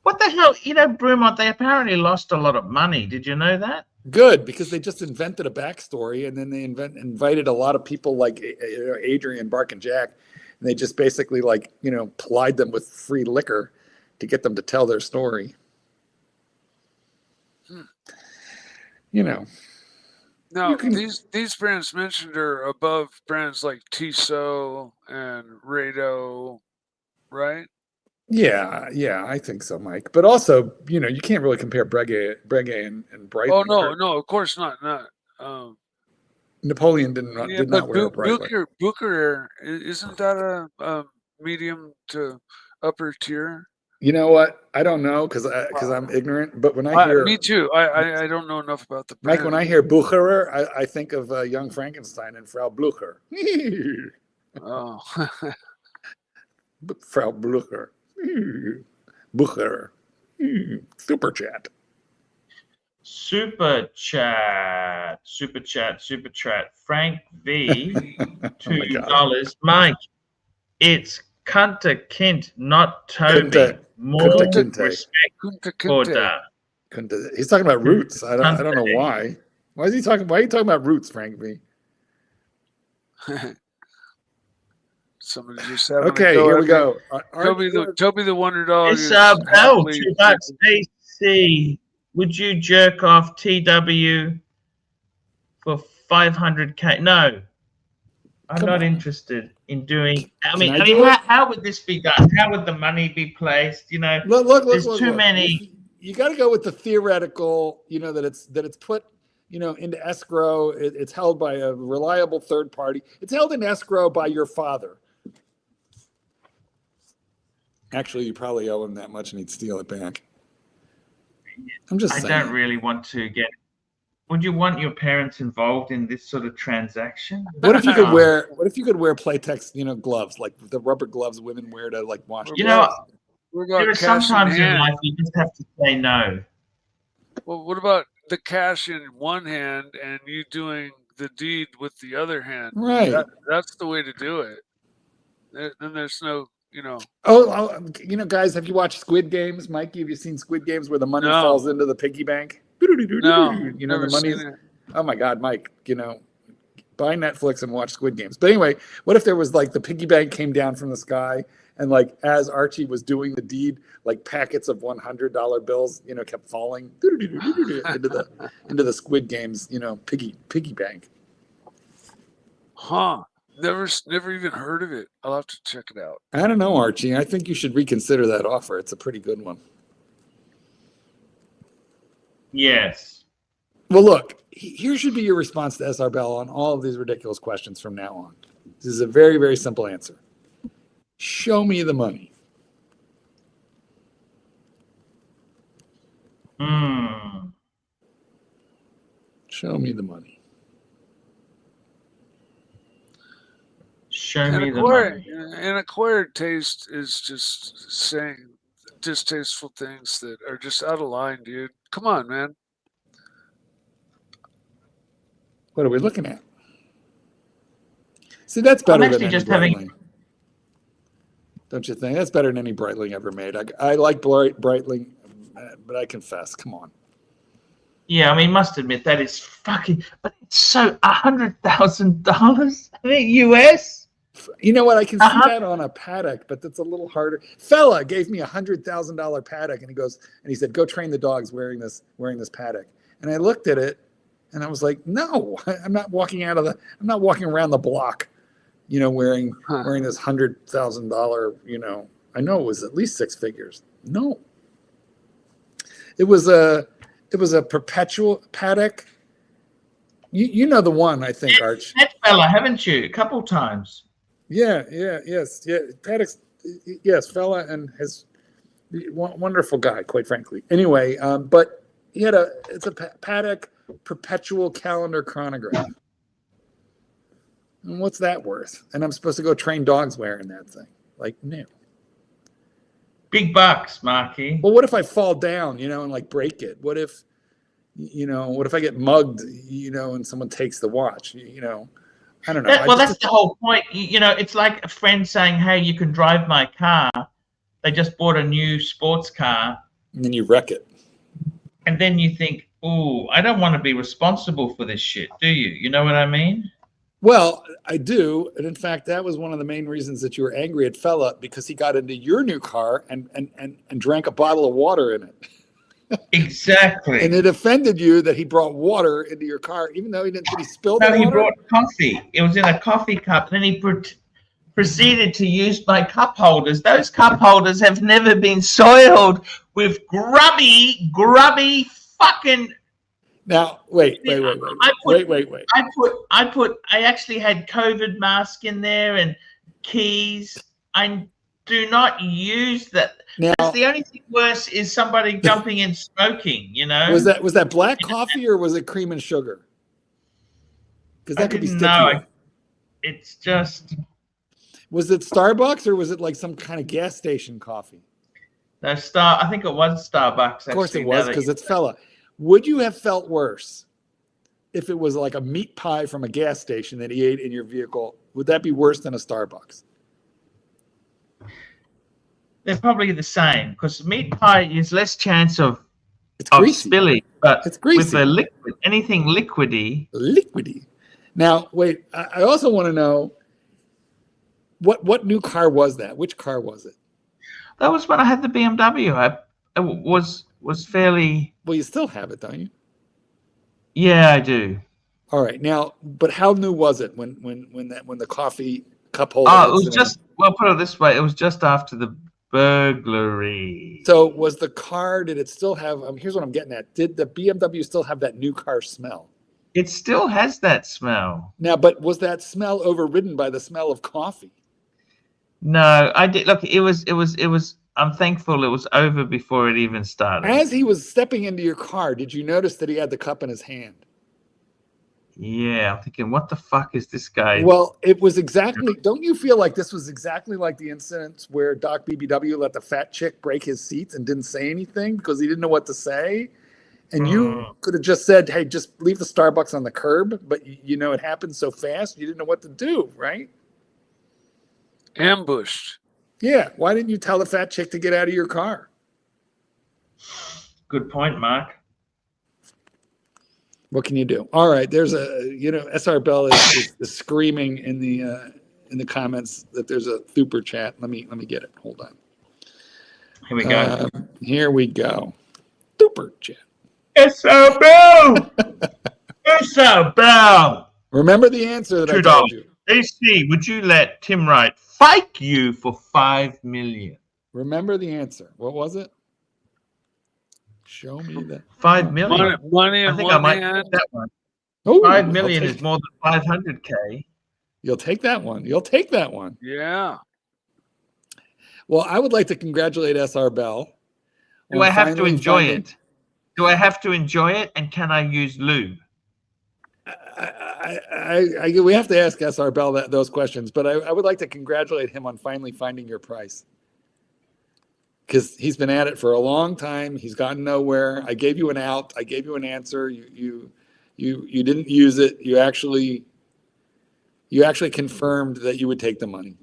What the hell? Brumont, they apparently lost a lot of money. Did you know that? Good, because they just invented a backstory, and then they invited a lot of people like Adrian, Bark, and Jack, and they just basically plied them with free liquor to get them to tell their story. Now, these brands mentioned are above brands like Tissot and Rado, right? Yeah, I think so, Mike. But also, you can't really compare Breguet and Breitling. Oh no, of course not. Napoleon did Yeah, not but wear a Breitling. Booker isn't that a medium to upper tier? You know what? I don't know because I'm ignorant. But when I hear Me too. I don't know enough about the brand. Mike, when I hear Bucherer, I think of Young Frankenstein and Frau Blucher. Oh. Frau Blucher. Bucherer. Super chat. Super chat. Frank V. $2. Mike, it's Kunta Kint, not Toby. Kunta More Kinte. respect for that. He's talking about roots. I don't know why. Why are you talking about roots, Frank V? Somebody just having okay, here we go. Toby the Wonder Dog. It's Bell, $2. AC, would you jerk off TW for 500K? No, I'm not interested in doing. I mean, how would this be done? How would the money be placed? There's too many. You got to go with the theoretical. That it's put. Into escrow. It's held by a reliable third party. It's held in escrow by your father. Actually, you probably owe him that much and he'd steal it back. I'm just saying. I don't really want to get. Would you want your parents involved in this sort of transaction? What if you could wear Playtex, gloves, like the rubber gloves women wear to like wash? There are sometimes in life you just have to say no. Well, what about the cash in one hand and you doing the deed with the other hand? Right. That's the way to do it. Then there's no. Guys, have you watched Squid Games? Mikey, have you seen Squid Games where the money falls into the piggy bank? No, the money's. Oh my God, Mike! Buy Netflix and watch Squid Games. But anyway, what if there was like the piggy bank came down from the sky and like as Archie was doing the deed, like packets of $100 bills, kept falling into the Squid Games, piggy bank. Huh. Never even heard of it. I'll have to check it out. I don't know, Archie. I think you should reconsider that offer. It's a pretty good one. Yes. Well, look, here should be your response to SR Bell on all of these ridiculous questions from now on. This is a very, very simple answer. Show me the money. Show me the money. Show me the money. An acquired taste is just saying distasteful things that are just out of line, dude. Come on, man. What are we looking at? See, that's better than any Breitling. Don't you think? That's better than any Breitling ever made. I like Breitling, but I confess, come on. Yeah, I mean, must admit that is fucking. But it's so $100,000. I mean, US. You know what? I can see that on a paddock, but that's a little harder. Fella gave me $100,000 paddock, and he said, "Go train the dogs wearing this paddock." And I looked at it, and I was like, "No, I'm not walking around the block, wearing this $100,000. I know it was at least six figures. No, it was a perpetual paddock. You know the one, I think, Arch. That fella, haven't you? A couple times. Yeah, Paddock's, yes, fella, and his wonderful guy, quite frankly. Anyway, but it's a Paddock perpetual calendar chronograph. And what's that worth? And I'm supposed to go train dogs wearing that thing? Like, no. Big bucks, Marky. Well, what if I fall down, and like break it? What if I get mugged, and someone takes the watch, I don't know. That's the whole point. It's like a friend saying, "Hey, you can drive my car." They just bought a new sports car. And then you wreck it. And then you think, "Ooh, I don't want to be responsible for this shit." Do you? You know what I mean? Well, I do. And in fact, that was one of the main reasons that you were angry at fella, because he got into your new car and drank a bottle of water in it. Exactly. And it offended you that he brought water into your car, even though he spilled the water? No, he brought coffee. It was in a coffee cup. Then he proceeded to use my cup holders. Those cup holders have never been soiled with grubby fucking. Now, wait. I actually had COVID mask in there and keys. I do not use that. Now, That's the only thing worse is somebody jumping in smoking, you know? was that black coffee or was it cream and sugar? Because that could be sticky. It's just. Was it Starbucks or was it like some kind of gas station coffee? No, I think it was Starbucks. Of course it was, because it's fella. Would you have felt worse if it was like a meat pie from a gas station that he ate in your vehicle? Would that be worse than a Starbucks? They're probably the same, because meat pie is less chance of greasy. spilling, but It's greasy. with a liquid, anything liquidy. Liquidy. Now, wait. I also want to know what new car was that? Which car was it? That was when I had the BMW. It was fairly. Well, you still have it, don't you? Yeah, I do. All right. Now, but how new was it when the coffee cup holder? Oh, it was just, well, put it this way, it was just after the burglary. So was the car? Did it still have? Here's what I'm getting at. Did the BMW still have that new car smell? It still has that smell. Now, but was that smell overridden by the smell of coffee? No, I did. Look, it was. I'm thankful it was over before it even started. As he was stepping into your car, did you notice that he had the cup in his hand? Yeah, I'm thinking, what the fuck is this guy? Well, it was exactly. Don't you feel like this was exactly like the incident where Doc BBW let the fat chick break his seat and didn't say anything because he didn't know what to say? And you could have just said, hey, just leave the Starbucks on the curb. But, you know, it happened so fast, you didn't know what to do, right? Ambushed. Yeah. Why didn't you tell the fat chick to get out of your car? Good point, Mark. What can you do? All right. There's SR Bell is screaming in the comments that there's a super chat. Let me get it. Hold on. Here we go. Here we go. Super chat. SR Bell! SR Bell! Remember the answer that I told you. AC, would you let Tim Wright fight you for $5 million? Remember the answer. What was it? Show me that. $5 million. Money in I think one I might hand. take that one. Ooh, $5 million is more than 500K. You'll take that one. You'll take that one. Yeah. Well, I would like to congratulate SR Bell. Do I have to enjoy it? Do I have to enjoy it? And can I use lube? We have to ask SR Bell those questions, but I would like to congratulate him on finally finding your price. Because he's been at it for a long time. He's gotten nowhere. I gave you an out. I gave you an answer. You didn't use it. You actually confirmed that you would take the money.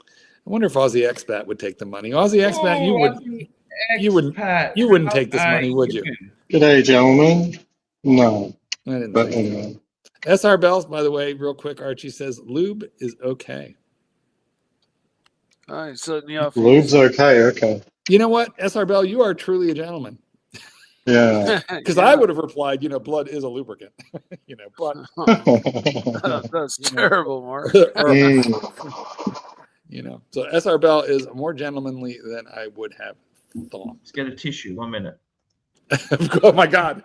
I wonder if Aussie Expat would take the money. Aussie Expat, you wouldn't take this money, would you? G'day, gentlemen. No. I didn't But think so. anyway. SR Bells, by the way, real quick, Archie says lube is okay. All right, setting you off. Lube's okay, okay. You know what, SR Bell, you are truly a gentleman. Yeah. Because I would have replied, blood is a lubricant. Blood. That's terrible, Mark. So SR Bell is more gentlemanly than I would have thought. Let's get a tissue. 1 minute. Oh my God.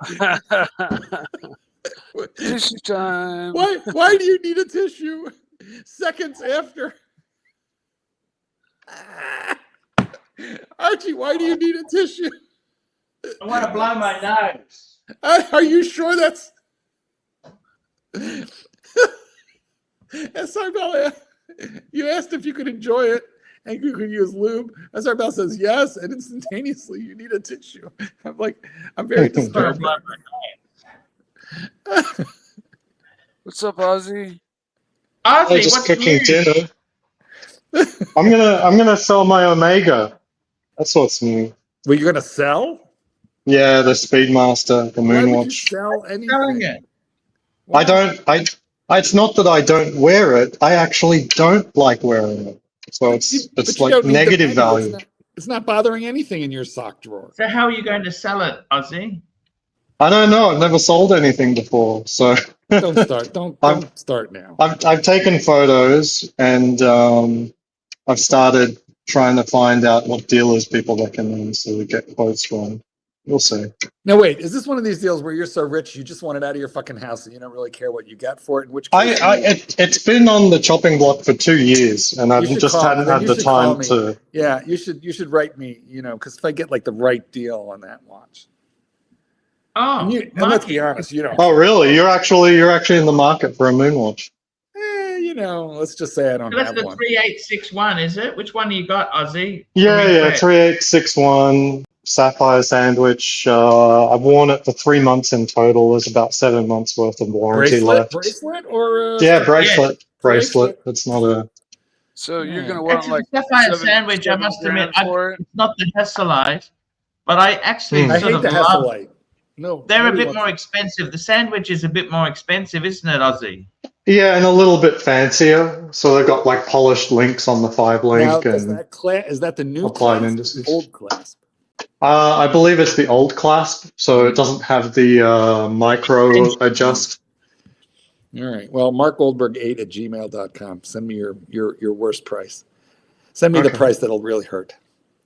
Tissue time. Why do you need a tissue seconds after? Archie, why do you need a tissue? I want to blow my nose. Are you sure that's... SR Bell, you asked if you could enjoy it and you could use lube. SR Bell says yes, and instantaneously you need a tissue. I'm very disturbed. What's up, Ozzy? Ozzy, Just what's cooking new? dinner. I'm gonna sell my Omega. That's what's new. Were you gonna sell? Yeah, the Speedmaster, the Why would you Moonwatch. sell anything? Selling it. I don't. It's not that I don't wear it. I actually don't like wearing it. So it's But you like don't need the negative money. value. It's not bothering anything in your sock drawer. So how are you going to sell it, Ozzy? I don't know. I've never sold anything before, so Don't start. Don't start now. I've taken photos and I've started trying to find out what dealers people recommend so we get quotes from. We'll see. Now wait, is this one of these deals where you're so rich you just want it out of your fucking house and you don't really care what you get for it? In which case, It's been on the chopping block for 2 years, and I've just hadn't had the time to. Yeah, you should write me, because if I get like the right deal on that watch. Oh, And let's be honest, you don't. Oh, really? You're actually in the market for a moonwatch. Let's just say I don't that's have the one. 3861, is it? Which one you got, Ozzy? Yeah, 3861 sapphire sandwich. I've worn it for 3 months in total. There's about 7 months worth of warranty left. Bracelet or yeah, bracelet. Yes. Bracelet. It's not a. So you're gonna That's want like a sapphire 7 sandwich. I must admit, for it. it's not the Hesselite, but I actually I sort hate of the love. Hesselite. No, They're a nobody bit wants more it. expensive. The sandwich is a bit more expensive, isn't it, Ozzy? Yeah, and a little bit fancier. So they've got like polished links on the 5 link Now, does and that is that the new applied clasp or indices. the old clasp? I believe it's the old clasp, so it doesn't have the micro adjust. All right. Well, markgoldberg8@gmail.com. Send me your worst price. Send me the Okay. price that'll really hurt.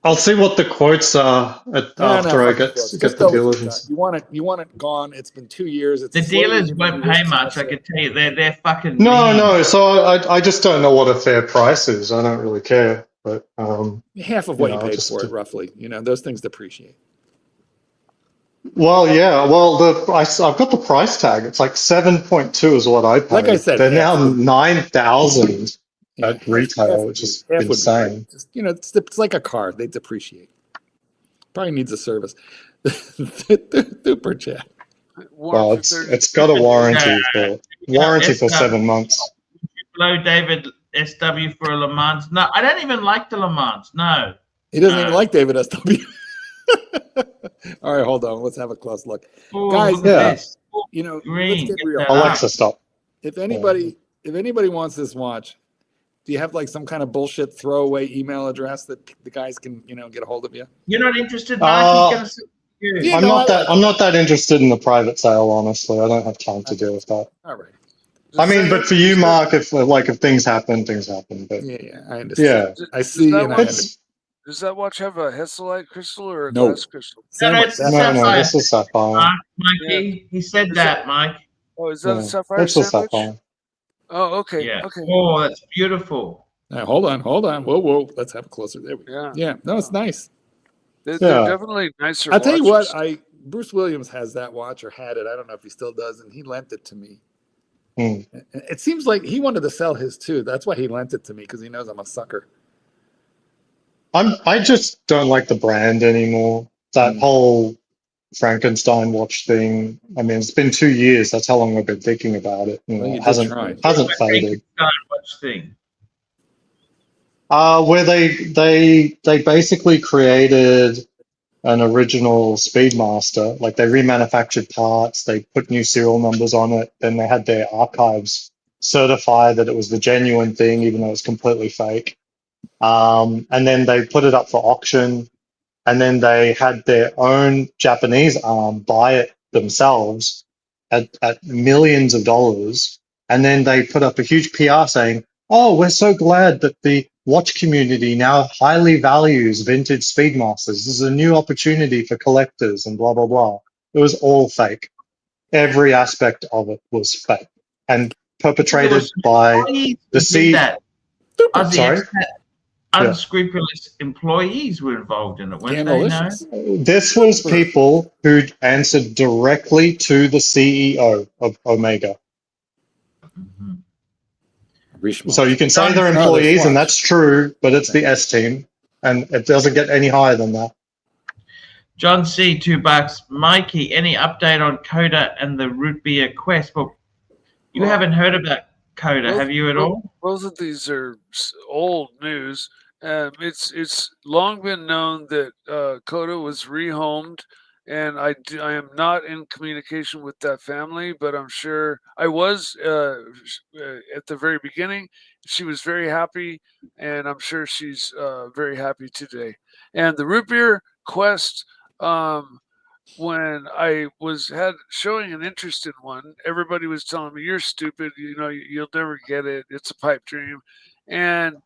I'll see what the quotes are after I get Just the go with dealers. your gut. You want it gone. It's been 2 years. It's The slowly dealers giving won't you pay this much. I asset. can tell you, they're fucking. No, mean. no. So I just don't know what a fair price is. I don't really care, but Half of what you I'll paid just for it, roughly. Those things depreciate. Well, yeah. Well, I've got the price tag. It's like 7.2 is what I paid. Like I said, they're half now would- 9,000 at half retail, would which be- is half would be insane. great. Just, it's like a car. They depreciate. Probably needs a service. Super chat. Well, it's got a warranty for 7 months. Hello, David SW for a Le Mans. No, I don't even like the Le Mans. No. He doesn't even like David SW. All right, hold on. Let's have a close look. Oh, Guys, look at this. let's Green. get real. Alexa, stop. If anybody wants this watch, do you have like some kind of bullshit throwaway email address that the guys can, get a hold of you? You're not interested, Mark? He's gonna sit with you. I'm not that interested in the private sale, honestly. I don't have time to deal with that. All right. But for you, Mark, if things happen, things happen. But yeah, I understand. Yeah, I see. Does that watch have a Hesselite crystal or a No. glass crystal? No, it's a no, sapphire. this is sapphire. Mikey, he said that, Mike. Oh, is that Yeah, a sapphire it's a sandwich? sapphire. Oh, okay. Yeah. Okay. Oh, that's beautiful. Now, hold on. Whoa. Let's have a closer. There we go. Yeah. Yeah. No, it's nice. They're Yeah. definitely nicer. I'll tell you what. watches. Bruce Williams has that watch or had it. I don't know if he still does, and he lent it to me. Hmm. It seems like he wanted to sell his too. That's why he lent it to me, because he knows I'm a sucker. I just don't like the brand anymore. That whole Frankenstein watch thing. I mean, it's been 2 years. That's how long I've been thinking about it. Well, you It did hasn't try. faded. Watch thing. Where they basically created an original Speedmaster. Like they remanufactured parts, they put new serial numbers on it, then they had their archives certify that it was the genuine thing, even though it's completely fake. And then they put it up for auction, and then they had their own Japanese arm buy it themselves at millions of dollars. And then they put up a huge PR saying, "Oh, we're so glad that the watch community now highly values vintage Speedmasters. This is a new opportunity for collectors," and blah, blah, blah. It was all fake. Every aspect of it was fake and perpetrated by the Sorry? Unscrupulous employees were involved in it, weren't they? No? This was people who answered directly to the CEO of Omega. So you can say they're employees, and that's true, but it's the S team, and it doesn't get any higher than that. John C, $2. Mikey, any update on Coda and the root beer quest? Well, you haven't heard about Coda, have you at all? Both of these are old news. It's long been known that Coda was rehomed, and I am not in communication with that family, but I'm sure I was at the very beginning. She was very happy, and I'm sure she's very happy today. And the root beer quest, when I had showing an interest in one, everybody was telling me, "You're stupid. You know, you'll never get it. It's a pipe dream." And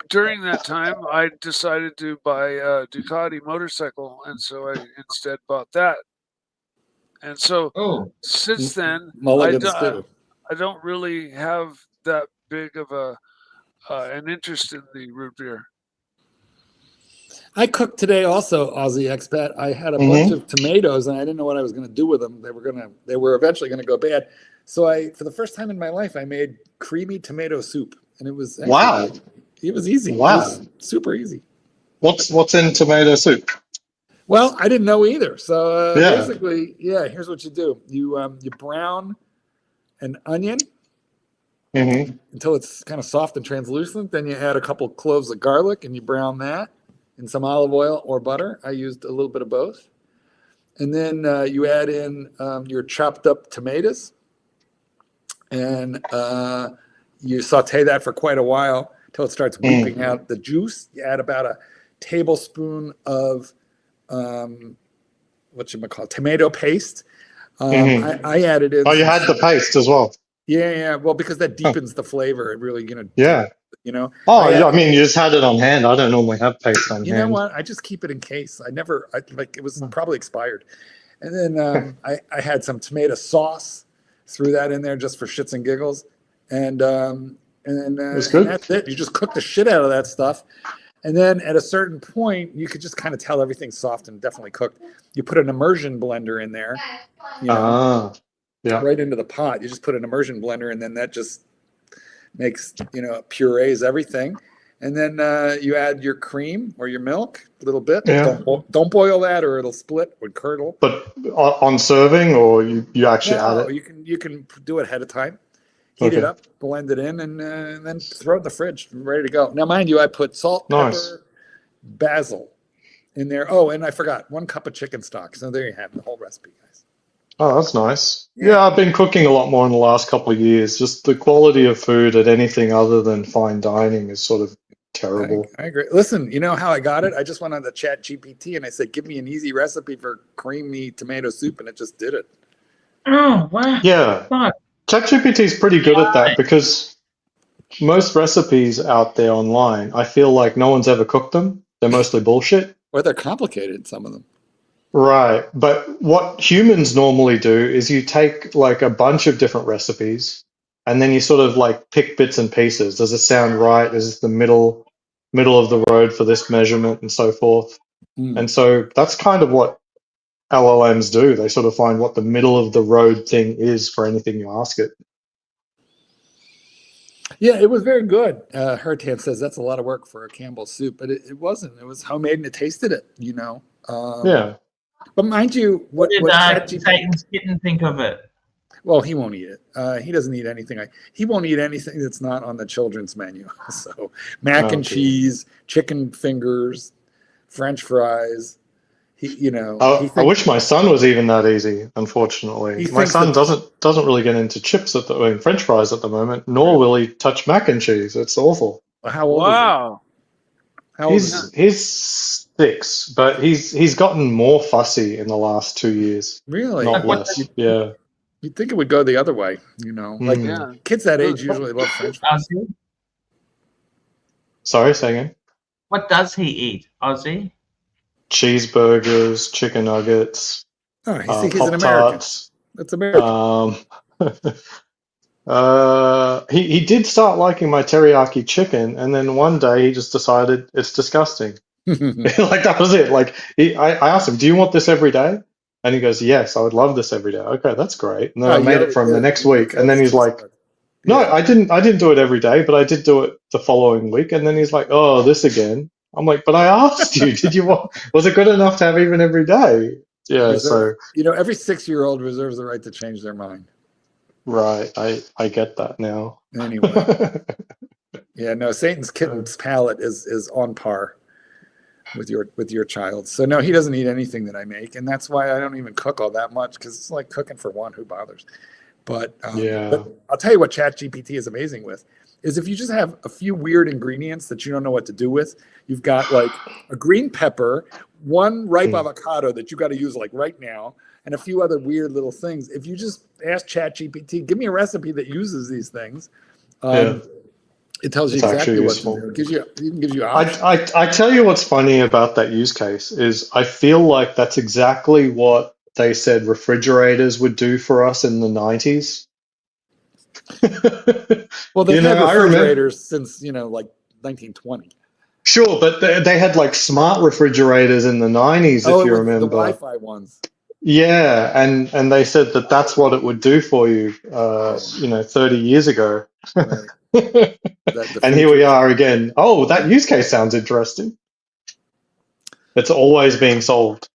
during that time, I decided to buy a Ducati motorcycle, and so I instead bought that. And so Oh, since then, Mulligans too. I don't really have that big of an interest in the root beer. I cooked today also, Aussie expat. I had a bunch of tomatoes and I didn't know what I was going to do with them. They were eventually going to go bad. So for the first time in my life, I made creamy tomato soup, and it was actually, it was easy. Wow. It was super easy. What's in tomato soup? Well, I didn't know either. So Yeah. basically, here's what you do. You brown an onion until it's kind of soft and translucent. Then you add a couple cloves of garlic and you brown that in some olive oil or butter. I used a little bit of both. And then you add in your chopped up tomatoes, and you saute that for quite a while until it starts weeping out the juice. You add about a tablespoon of tomato paste. I added in. Oh, you had the paste as well. Yeah. Well, because that deepens the flavor. It really, Yeah. Oh, I mean, you just had it on hand. I don't normally have paste on hand. You know what? I just keep it in case. It was probably expired. And then I had some tomato sauce, threw that in there just for shits and giggles. And then It's good. and that's it. You just cook the shit out of that stuff. And then at a certain point, you could just kind of tell everything's soft and definitely cooked. You put an immersion blender in there, right into the pot. You just put an immersion blender, and then that just makes, purees everything. And then you add your cream or your milk a little bit. Yeah. Don't boil that or it'll split or curdle. But on serving, or you actually add it? You can do it ahead of time. Heat it up, blend it in, and then throw it in the fridge, ready to go. Now, mind you, I put salt, pepper, basil in there. Oh, and I forgot 1 cup of chicken stock. So there you have the whole recipe, guys. Oh, that's nice. Yeah, I've been cooking a lot more in the last couple of years. Just the quality of food at anything other than fine dining is sort of terrible. I agree. Listen, you know how I got it? I just went on the Chat GPT and I said, give me an easy recipe for creamy tomato soup, and it just did it. Oh, wow. Yeah. Fuck. ChatGPT is pretty good at that, because most recipes out there online, I feel like no one's ever cooked them. They're mostly bullshit. Or they're complicated, some of them. Right. But what humans normally do is you take like a bunch of different recipes and then you sort of like pick bits and pieces. Does it sound right? Is it the middle of the road for this measurement, and so forth? And so that's kind of what LLMs do. They sort of find what the middle of the road thing is for anything you ask it. Yeah, it was very good. Hertan says that's a lot of work for a Campbell's soup, but it wasn't. It was homemade and it tasted it, Yeah. But mind you, What did Satan's kitten think of it? Well, he won't eat it. He doesn't eat anything. He won't eat anything that's not on the children's menu. So mac and cheese, chicken fingers, French fries. I wish my son was even that easy. Unfortunately, my son doesn't really get into chips French fries at the moment, nor will he touch mac and cheese. It's awful. How old is he? He's 6, but he's gotten more fussy in the last 2 years. Really? Not less. Yeah. You'd think it would go the other way, kids that age usually love French fries. Sorry, say again. What does he eat, Ozzy? Cheeseburgers, chicken nuggets, he's an American. That's American. He did start liking my teriyaki chicken, and then one day he just decided it's disgusting. Like that was it. Like I asked him, "Do you want this every day?" And he goes, "Yes, I would love this every day." Okay, that's great. And then I made it for him the next week, and then he's like, "No, I didn't do it every day, but I did do it the following week." And then he's like, "Oh, this again." I'm like, "But I asked you, was it good enough to have even every day?" Yeah, so every 6-year-old reserves the right to change their mind. Right, I get that now. Anyway, Satan's kitten's palate is on par with your child. So no, he doesn't eat anything that I make, and that's why I don't even cook all that much, because it's like cooking for one. Who bothers? But I'll tell you what ChatGPT is amazing with. is if you just have a few weird ingredients that you don't know what to do with. You've got like a green pepper, one ripe avocado that you got to use like right now, and a few other weird little things. If you just ask ChatGPT, give me a recipe that uses these things, it tells you It's exactly actually what useful. to do. It even gives you options. I tell you what's funny about that use case is I feel like that's exactly what they said refrigerators would do for us in the 90s. Well, they've You know, had I remember. refrigerators since, like 1920. Sure, but they had like smart refrigerators in the 90s, Oh, if you with the remember. Wi-Fi ones. Yeah, and they said that that's what it would do for you, 30 years ago. Right. The And here we future. are again. Oh, that use case sounds interesting. It's always being solved,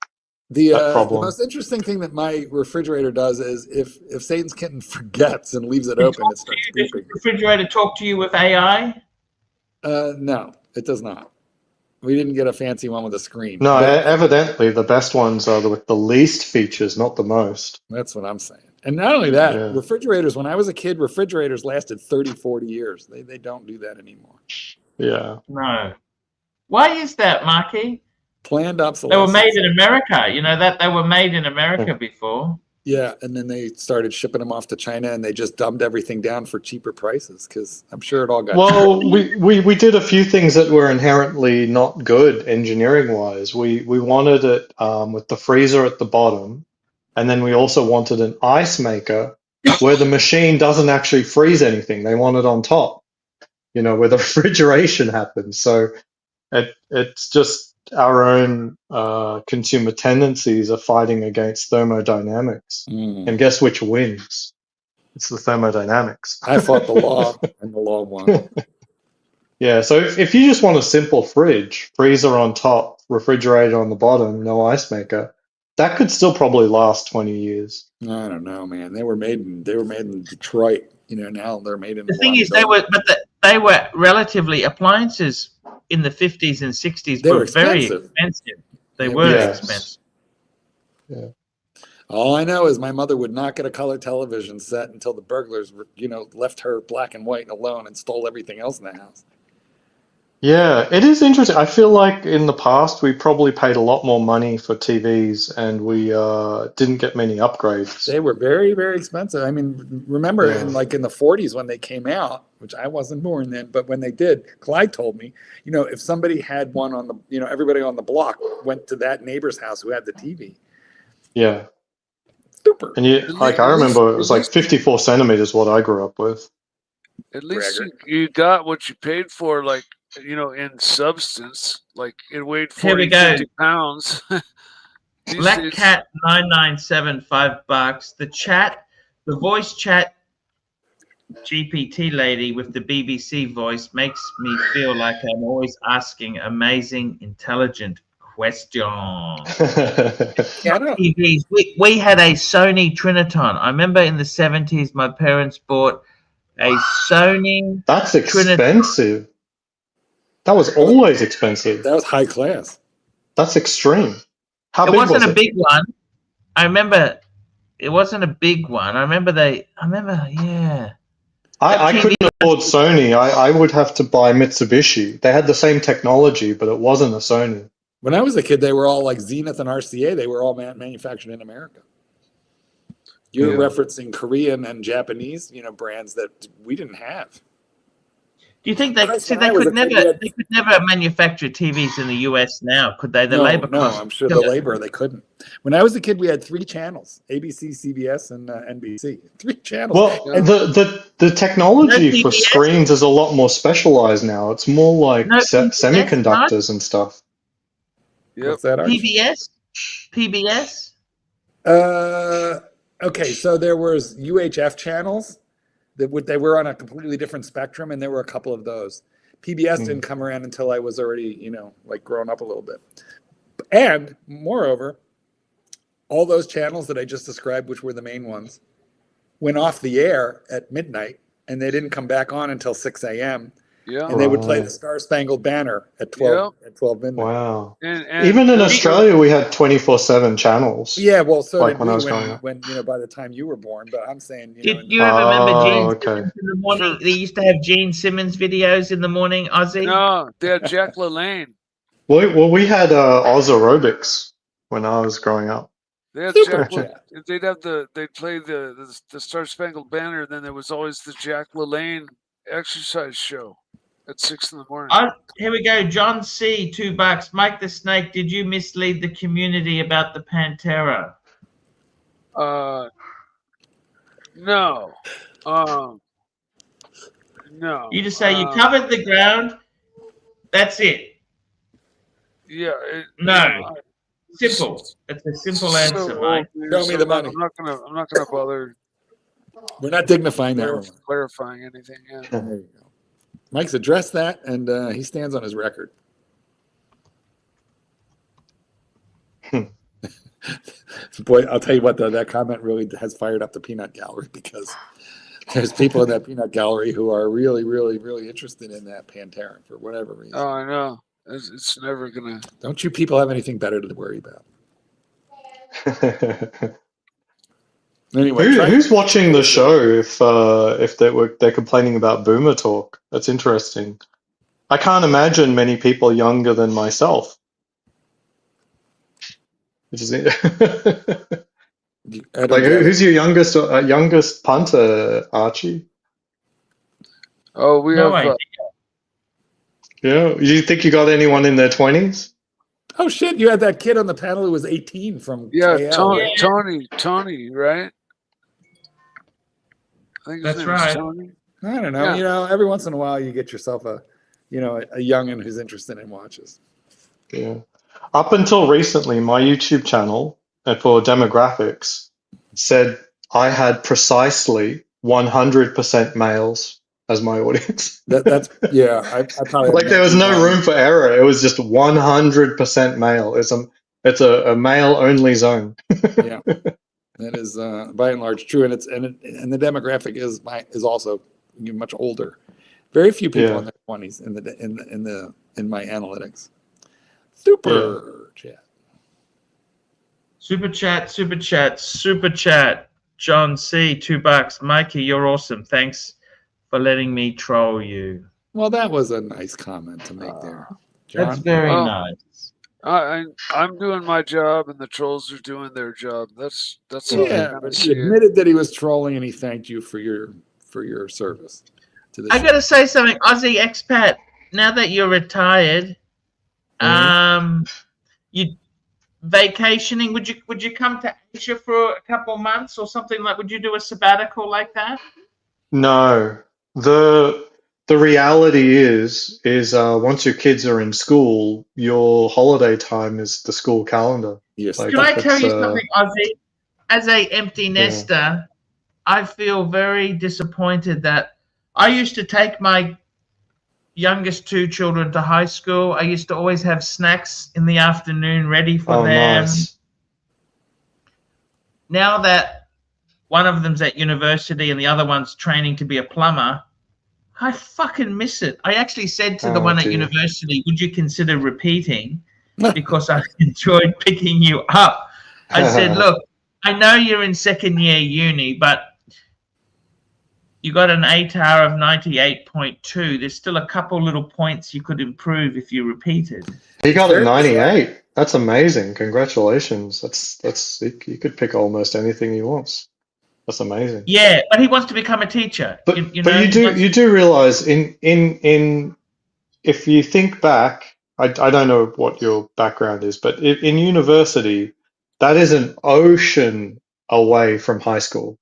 that The problem. most interesting thing that my refrigerator does is if Satan's kitten forgets and leaves it open, it starts Does the beeping. refrigerator talk to you with AI? No, it does not. We didn't get a fancy one with a screen. No, But evidently the best ones are with the least features, not the most. that's what I'm saying. And not only that, Yeah. refrigerators, when I was a kid, refrigerators lasted 30, 40 years. They don't do that anymore. Yeah. No. Why is that, Marky? Planned They were obsolescence. made in America. You know that they were made in America before. Yeah, and then they started shipping them off to China, and they just dumbed everything down for cheaper prices because I'm sure it all got. Well, we did a few things that were inherently not good engineering wise. We wanted it with the freezer at the bottom, and then we also wanted an ice maker where the machine doesn't actually freeze anything. They want it on top, where the refrigeration happens. So it's just our own consumer tendencies are fighting against thermodynamics. And guess which wins? It's the thermodynamics. I fought the law, and the law won. Yeah, so if you just want a simple fridge, freezer on top, refrigerator on the bottom, no ice maker, that could still probably last 20 years. I don't know, man. They were made in Detroit. Now they're made in. The thing is, they were relatively appliances in the 50s and 60s. They were very expensive. expensive. They were Yes. expensive. Yeah. All I know is my mother would not get a color television set until the burglars, left her black and white alone and stole everything else in the house. Yeah, it is interesting. I feel like in the past we probably paid a lot more money for TVs and we didn't get many upgrades. They were very, very expensive. I mean, remember Yeah. in the 40s when they came out, which I wasn't born then, but when they did, Clyde told me, if somebody had one on the, everybody on the block went to that neighbor's house who had the TV. Yeah. Super. And I remember it was like 54 centimeters what I grew up with. At least you got what you paid for, like, in substance. Like, it weighed 40, 50 pounds. Black Cat 997 $5. The voice chat GPT lady with the BBC voice makes me feel like I'm always asking amazing, intelligent questions. TVs. We had a Sony Triniton. I remember in the 70s, my parents bought a Sony. That's expensive. That was always expensive. That was high class. That's extreme. How It big wasn't was a it? big one. I remember it wasn't a big one. I remember, yeah. I couldn't afford Sony. I would have to buy Mitsubishi. They had the same technology, but it wasn't a Sony. When I was a kid, they were all like Zenith and RCA. They were all manufactured in America. You're referencing Korean and Japanese, brands that we didn't have. Do you think they could never manufacture TVs in the US now? Could they? The labor cost. No, I'm sure the labor they couldn't. When I was a kid, we had 3 channels: ABC, CBS, and NBC. 3 channels. Well, the technology for screens is a lot more specialized now. It's more like semiconductors and stuff. Yep. What's that, Archie? PBS? Okay, so there was UHF channels. They were on a completely different spectrum, and there were a couple of those. PBS didn't come around until I was already, grown up a little bit. And moreover, all those channels that I just described, which were the main ones, went off the air at midnight, and they didn't come back on until 6 a.m. Yeah. and they would play the Right. Star Spangled Banner at Yep. 12 midnight. Wow. And Even in the- Australia, we had 24/7 channels. Yeah, well, so Like did when I we was growing up. when by the time you were born. But I'm saying, Did in you ever remember Gene Oh, okay. Simmons in the morning? They used to have Gene Simmons videos in the morning, Ozzy. no, they had Jack LaLanne. Well, we had Oz Aerobics when I was growing up. They had Super Jack. chat. They'd have they'd play the Star Spangled Banner, and then there was always the Jack LaLanne exercise show at 6 in the morning. Here we go. John C. $2. Mike the Snake, did you mislead the community about the Pantera? No. No. You just say you covered the ground. That's it. Yeah. No. Simple. It's a simple answer, Mike. Show me the money. I'm not gonna bother We're not dignifying that one. clarifying anything. Yeah. There you go. Mike's addressed that, and he stands on his record. Boy, I'll tell you what, though, that comment really has fired up the peanut gallery, because there's people in that peanut gallery who are really, really, really interested in that Pantera for whatever reason. Oh, I know. It's never gonna. Don't you people have anything better to worry about? Anyway, Who's watching the show if they're complaining about boomer talk? That's interesting. I can't imagine many people younger than myself. Which is like who's your youngest punter, Archie? Oh, we No have. idea. Yeah, do you think you got anyone in their 20s? Oh shit! You had that kid on the panel who was 18 from Yeah, KL. Tony, right? I think his That's name is right. Tony. I don't know. Yeah. Every once in a while you get yourself a youngin who's interested in watches. Yeah. Up until recently, my YouTube channel for demographics said I had precisely 100% males as my audience. That's yeah. I probably Like there was no room for error. It was just 100% male. It's a male only zone. Yeah, that is by and large true, and and the demographic is also much older. Very few people in their 20s in my analytics. Super chat. Super chat. John C. $2. Mikey, you're awesome. Thanks for letting me troll you. Well, that was a nice comment to make there, John. That's very nice. I'm doing my job, and the trolls are doing their job. That's how I Yeah, kinda but see he it. admitted that he was trolling, and he thanked you for your service to the I show. gotta say something, Aussie expat. Now that you're retired, you vacationing? Would you come to Asia for a couple months or something like? Would you do a sabbatical like that? No, the reality is once your kids are in school, your holiday time is the school calendar. Yes. Like, Can I tell you it's, something, Ozzy? As a empty nester, I feel very disappointed that I used to take my youngest two children to high school. I used to always have snacks in the afternoon ready for them. Nice. Now that one of them's at university and the other one's training to be a plumber, I fucking miss it. I actually said to the one at university, would you consider repeating? Because I enjoyed picking you up. I said, look, I know you're in second year uni, but you got an ATAR of 98.2. There's still a couple little points you could improve if you repeated. He got a 98. That's amazing. Congratulations. That's you could pick almost anything he wants. That's amazing. Yeah, but he wants to become a teacher. But you do realize in if you think back, I don't know what your background is, but in university, that is an ocean away from high school.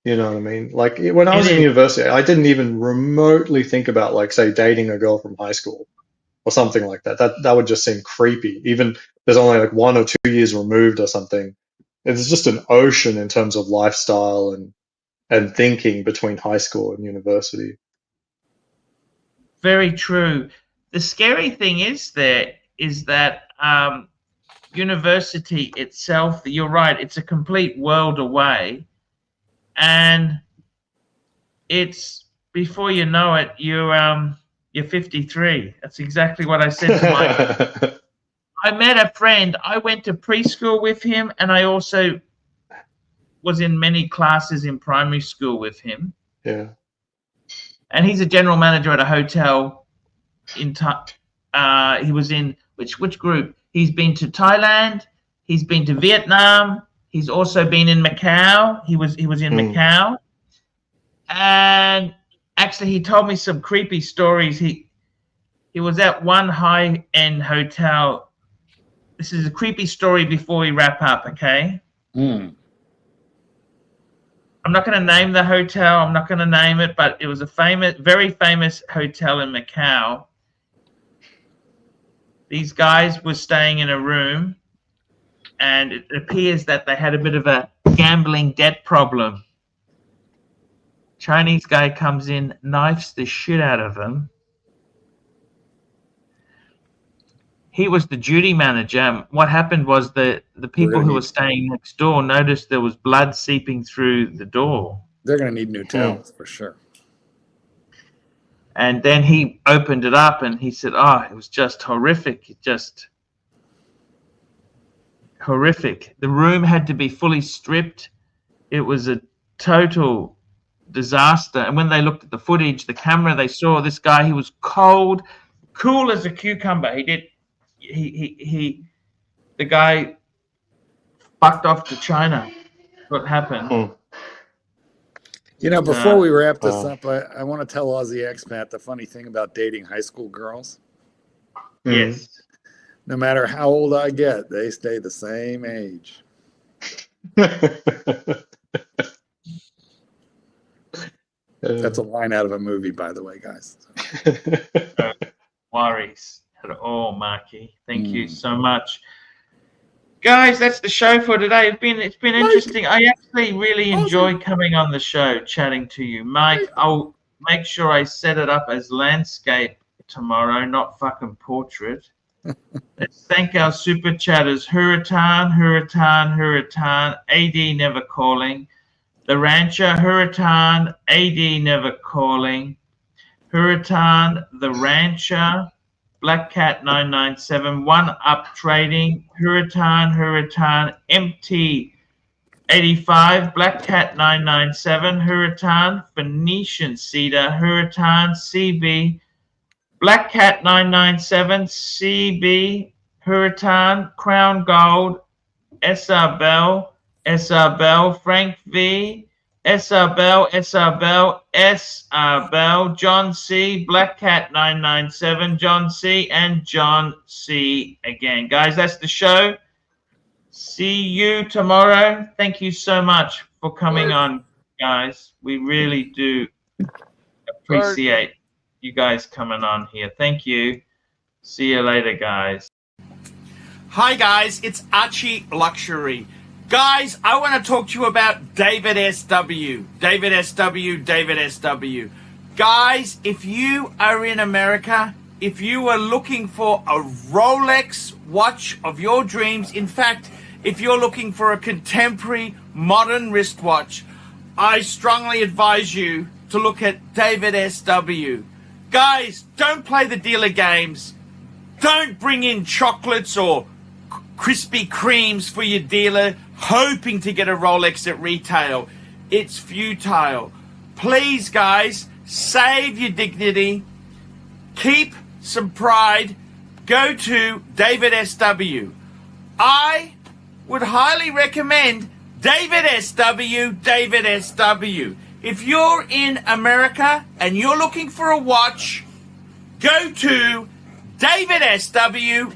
You know what I mean? Like when I was in university, I didn't even remotely think about, like, say, dating a girl from high school or something like that. That would just seem creepy. Even there's only like 1 or 2 years removed or something. It's just an ocean in terms of lifestyle and thinking between high school and university. Very true. The scary thing is that university itself, you're right, it's a complete world away. And it's, before you know it, You're 53. That's exactly what I said to my. I met a friend. I went to preschool with him, and I also was in many classes in primary school with him. Yeah. And he's a general manager at a hotel in he was in which group? He's been to Thailand, he's been to Vietnam, he's also been in Macau. He was in Macau. And actually he told me some creepy stories. He was at one high-end hotel. This is a creepy story before we wrap up, okay? I'm not going to name the hotel. I'm not going to name it, but it was a very famous hotel in Macau. These guys were staying in a room, and it appears that they had a bit of a gambling debt problem. Chinese guy comes in, knifes the shit out of them. He was the duty manager. What happened was the people who were staying next door noticed there was blood seeping through the door. They're going to need new towels for sure. And then he opened it up and he said, oh, it was just horrific. Just horrific. The room had to be fully stripped. It was a total disaster. And when they looked at the footage, the camera, they saw this guy. He was cold, cool as a cucumber. The guy fucked off to China. What happened? You know, before we wrap this up, I want to tell Aussie Expat the funny thing about dating high school girls. Yes. No matter how old I get, they stay the same age. That's a line out of a movie, by the way, guys. No worries at all, Marky. Thank you so much. Guys, that's the show for today. It's been interesting. I actually really enjoy coming on the show, chatting to you. Mike, I'll make sure I set it up as landscape tomorrow, not fucking portrait. Let's thank our super chatters. Huratan, AD never calling. The Rancher, Huratan, AD never calling. Huratan, The Rancher, Black Cat 997, One Up Trading, Huratan, MT 85, Black Cat 997, Huratan, Phoenician Cedar, Huratan, CB, Black Cat 997, CB, Huratan, Crown Gold, SR Bell, Frank V, SR Bell, John C, Black Cat 997, John C, and John C again. Guys, that's the show. See you tomorrow. Thank you so much for coming on, guys. We really do appreciate you guys coming on here. Thank you. See you later, guys. Hi, guys. It's ArchieLuxury. Guys, I want to talk to you about David SW. Guys, if you are in America, if you are looking for a Rolex watch of your dreams, in fact, if you're looking for a contemporary modern wristwatch, I strongly advise you to look at David SW. Guys, don't play the dealer games. Don't bring in chocolates or Krispy Kremes for your dealer hoping to get a Rolex at retail. It's futile. Please, guys, save your dignity. Keep some pride. Go to David SW. I would highly recommend David SW. If you're in America and you're looking for a watch, go to David SW.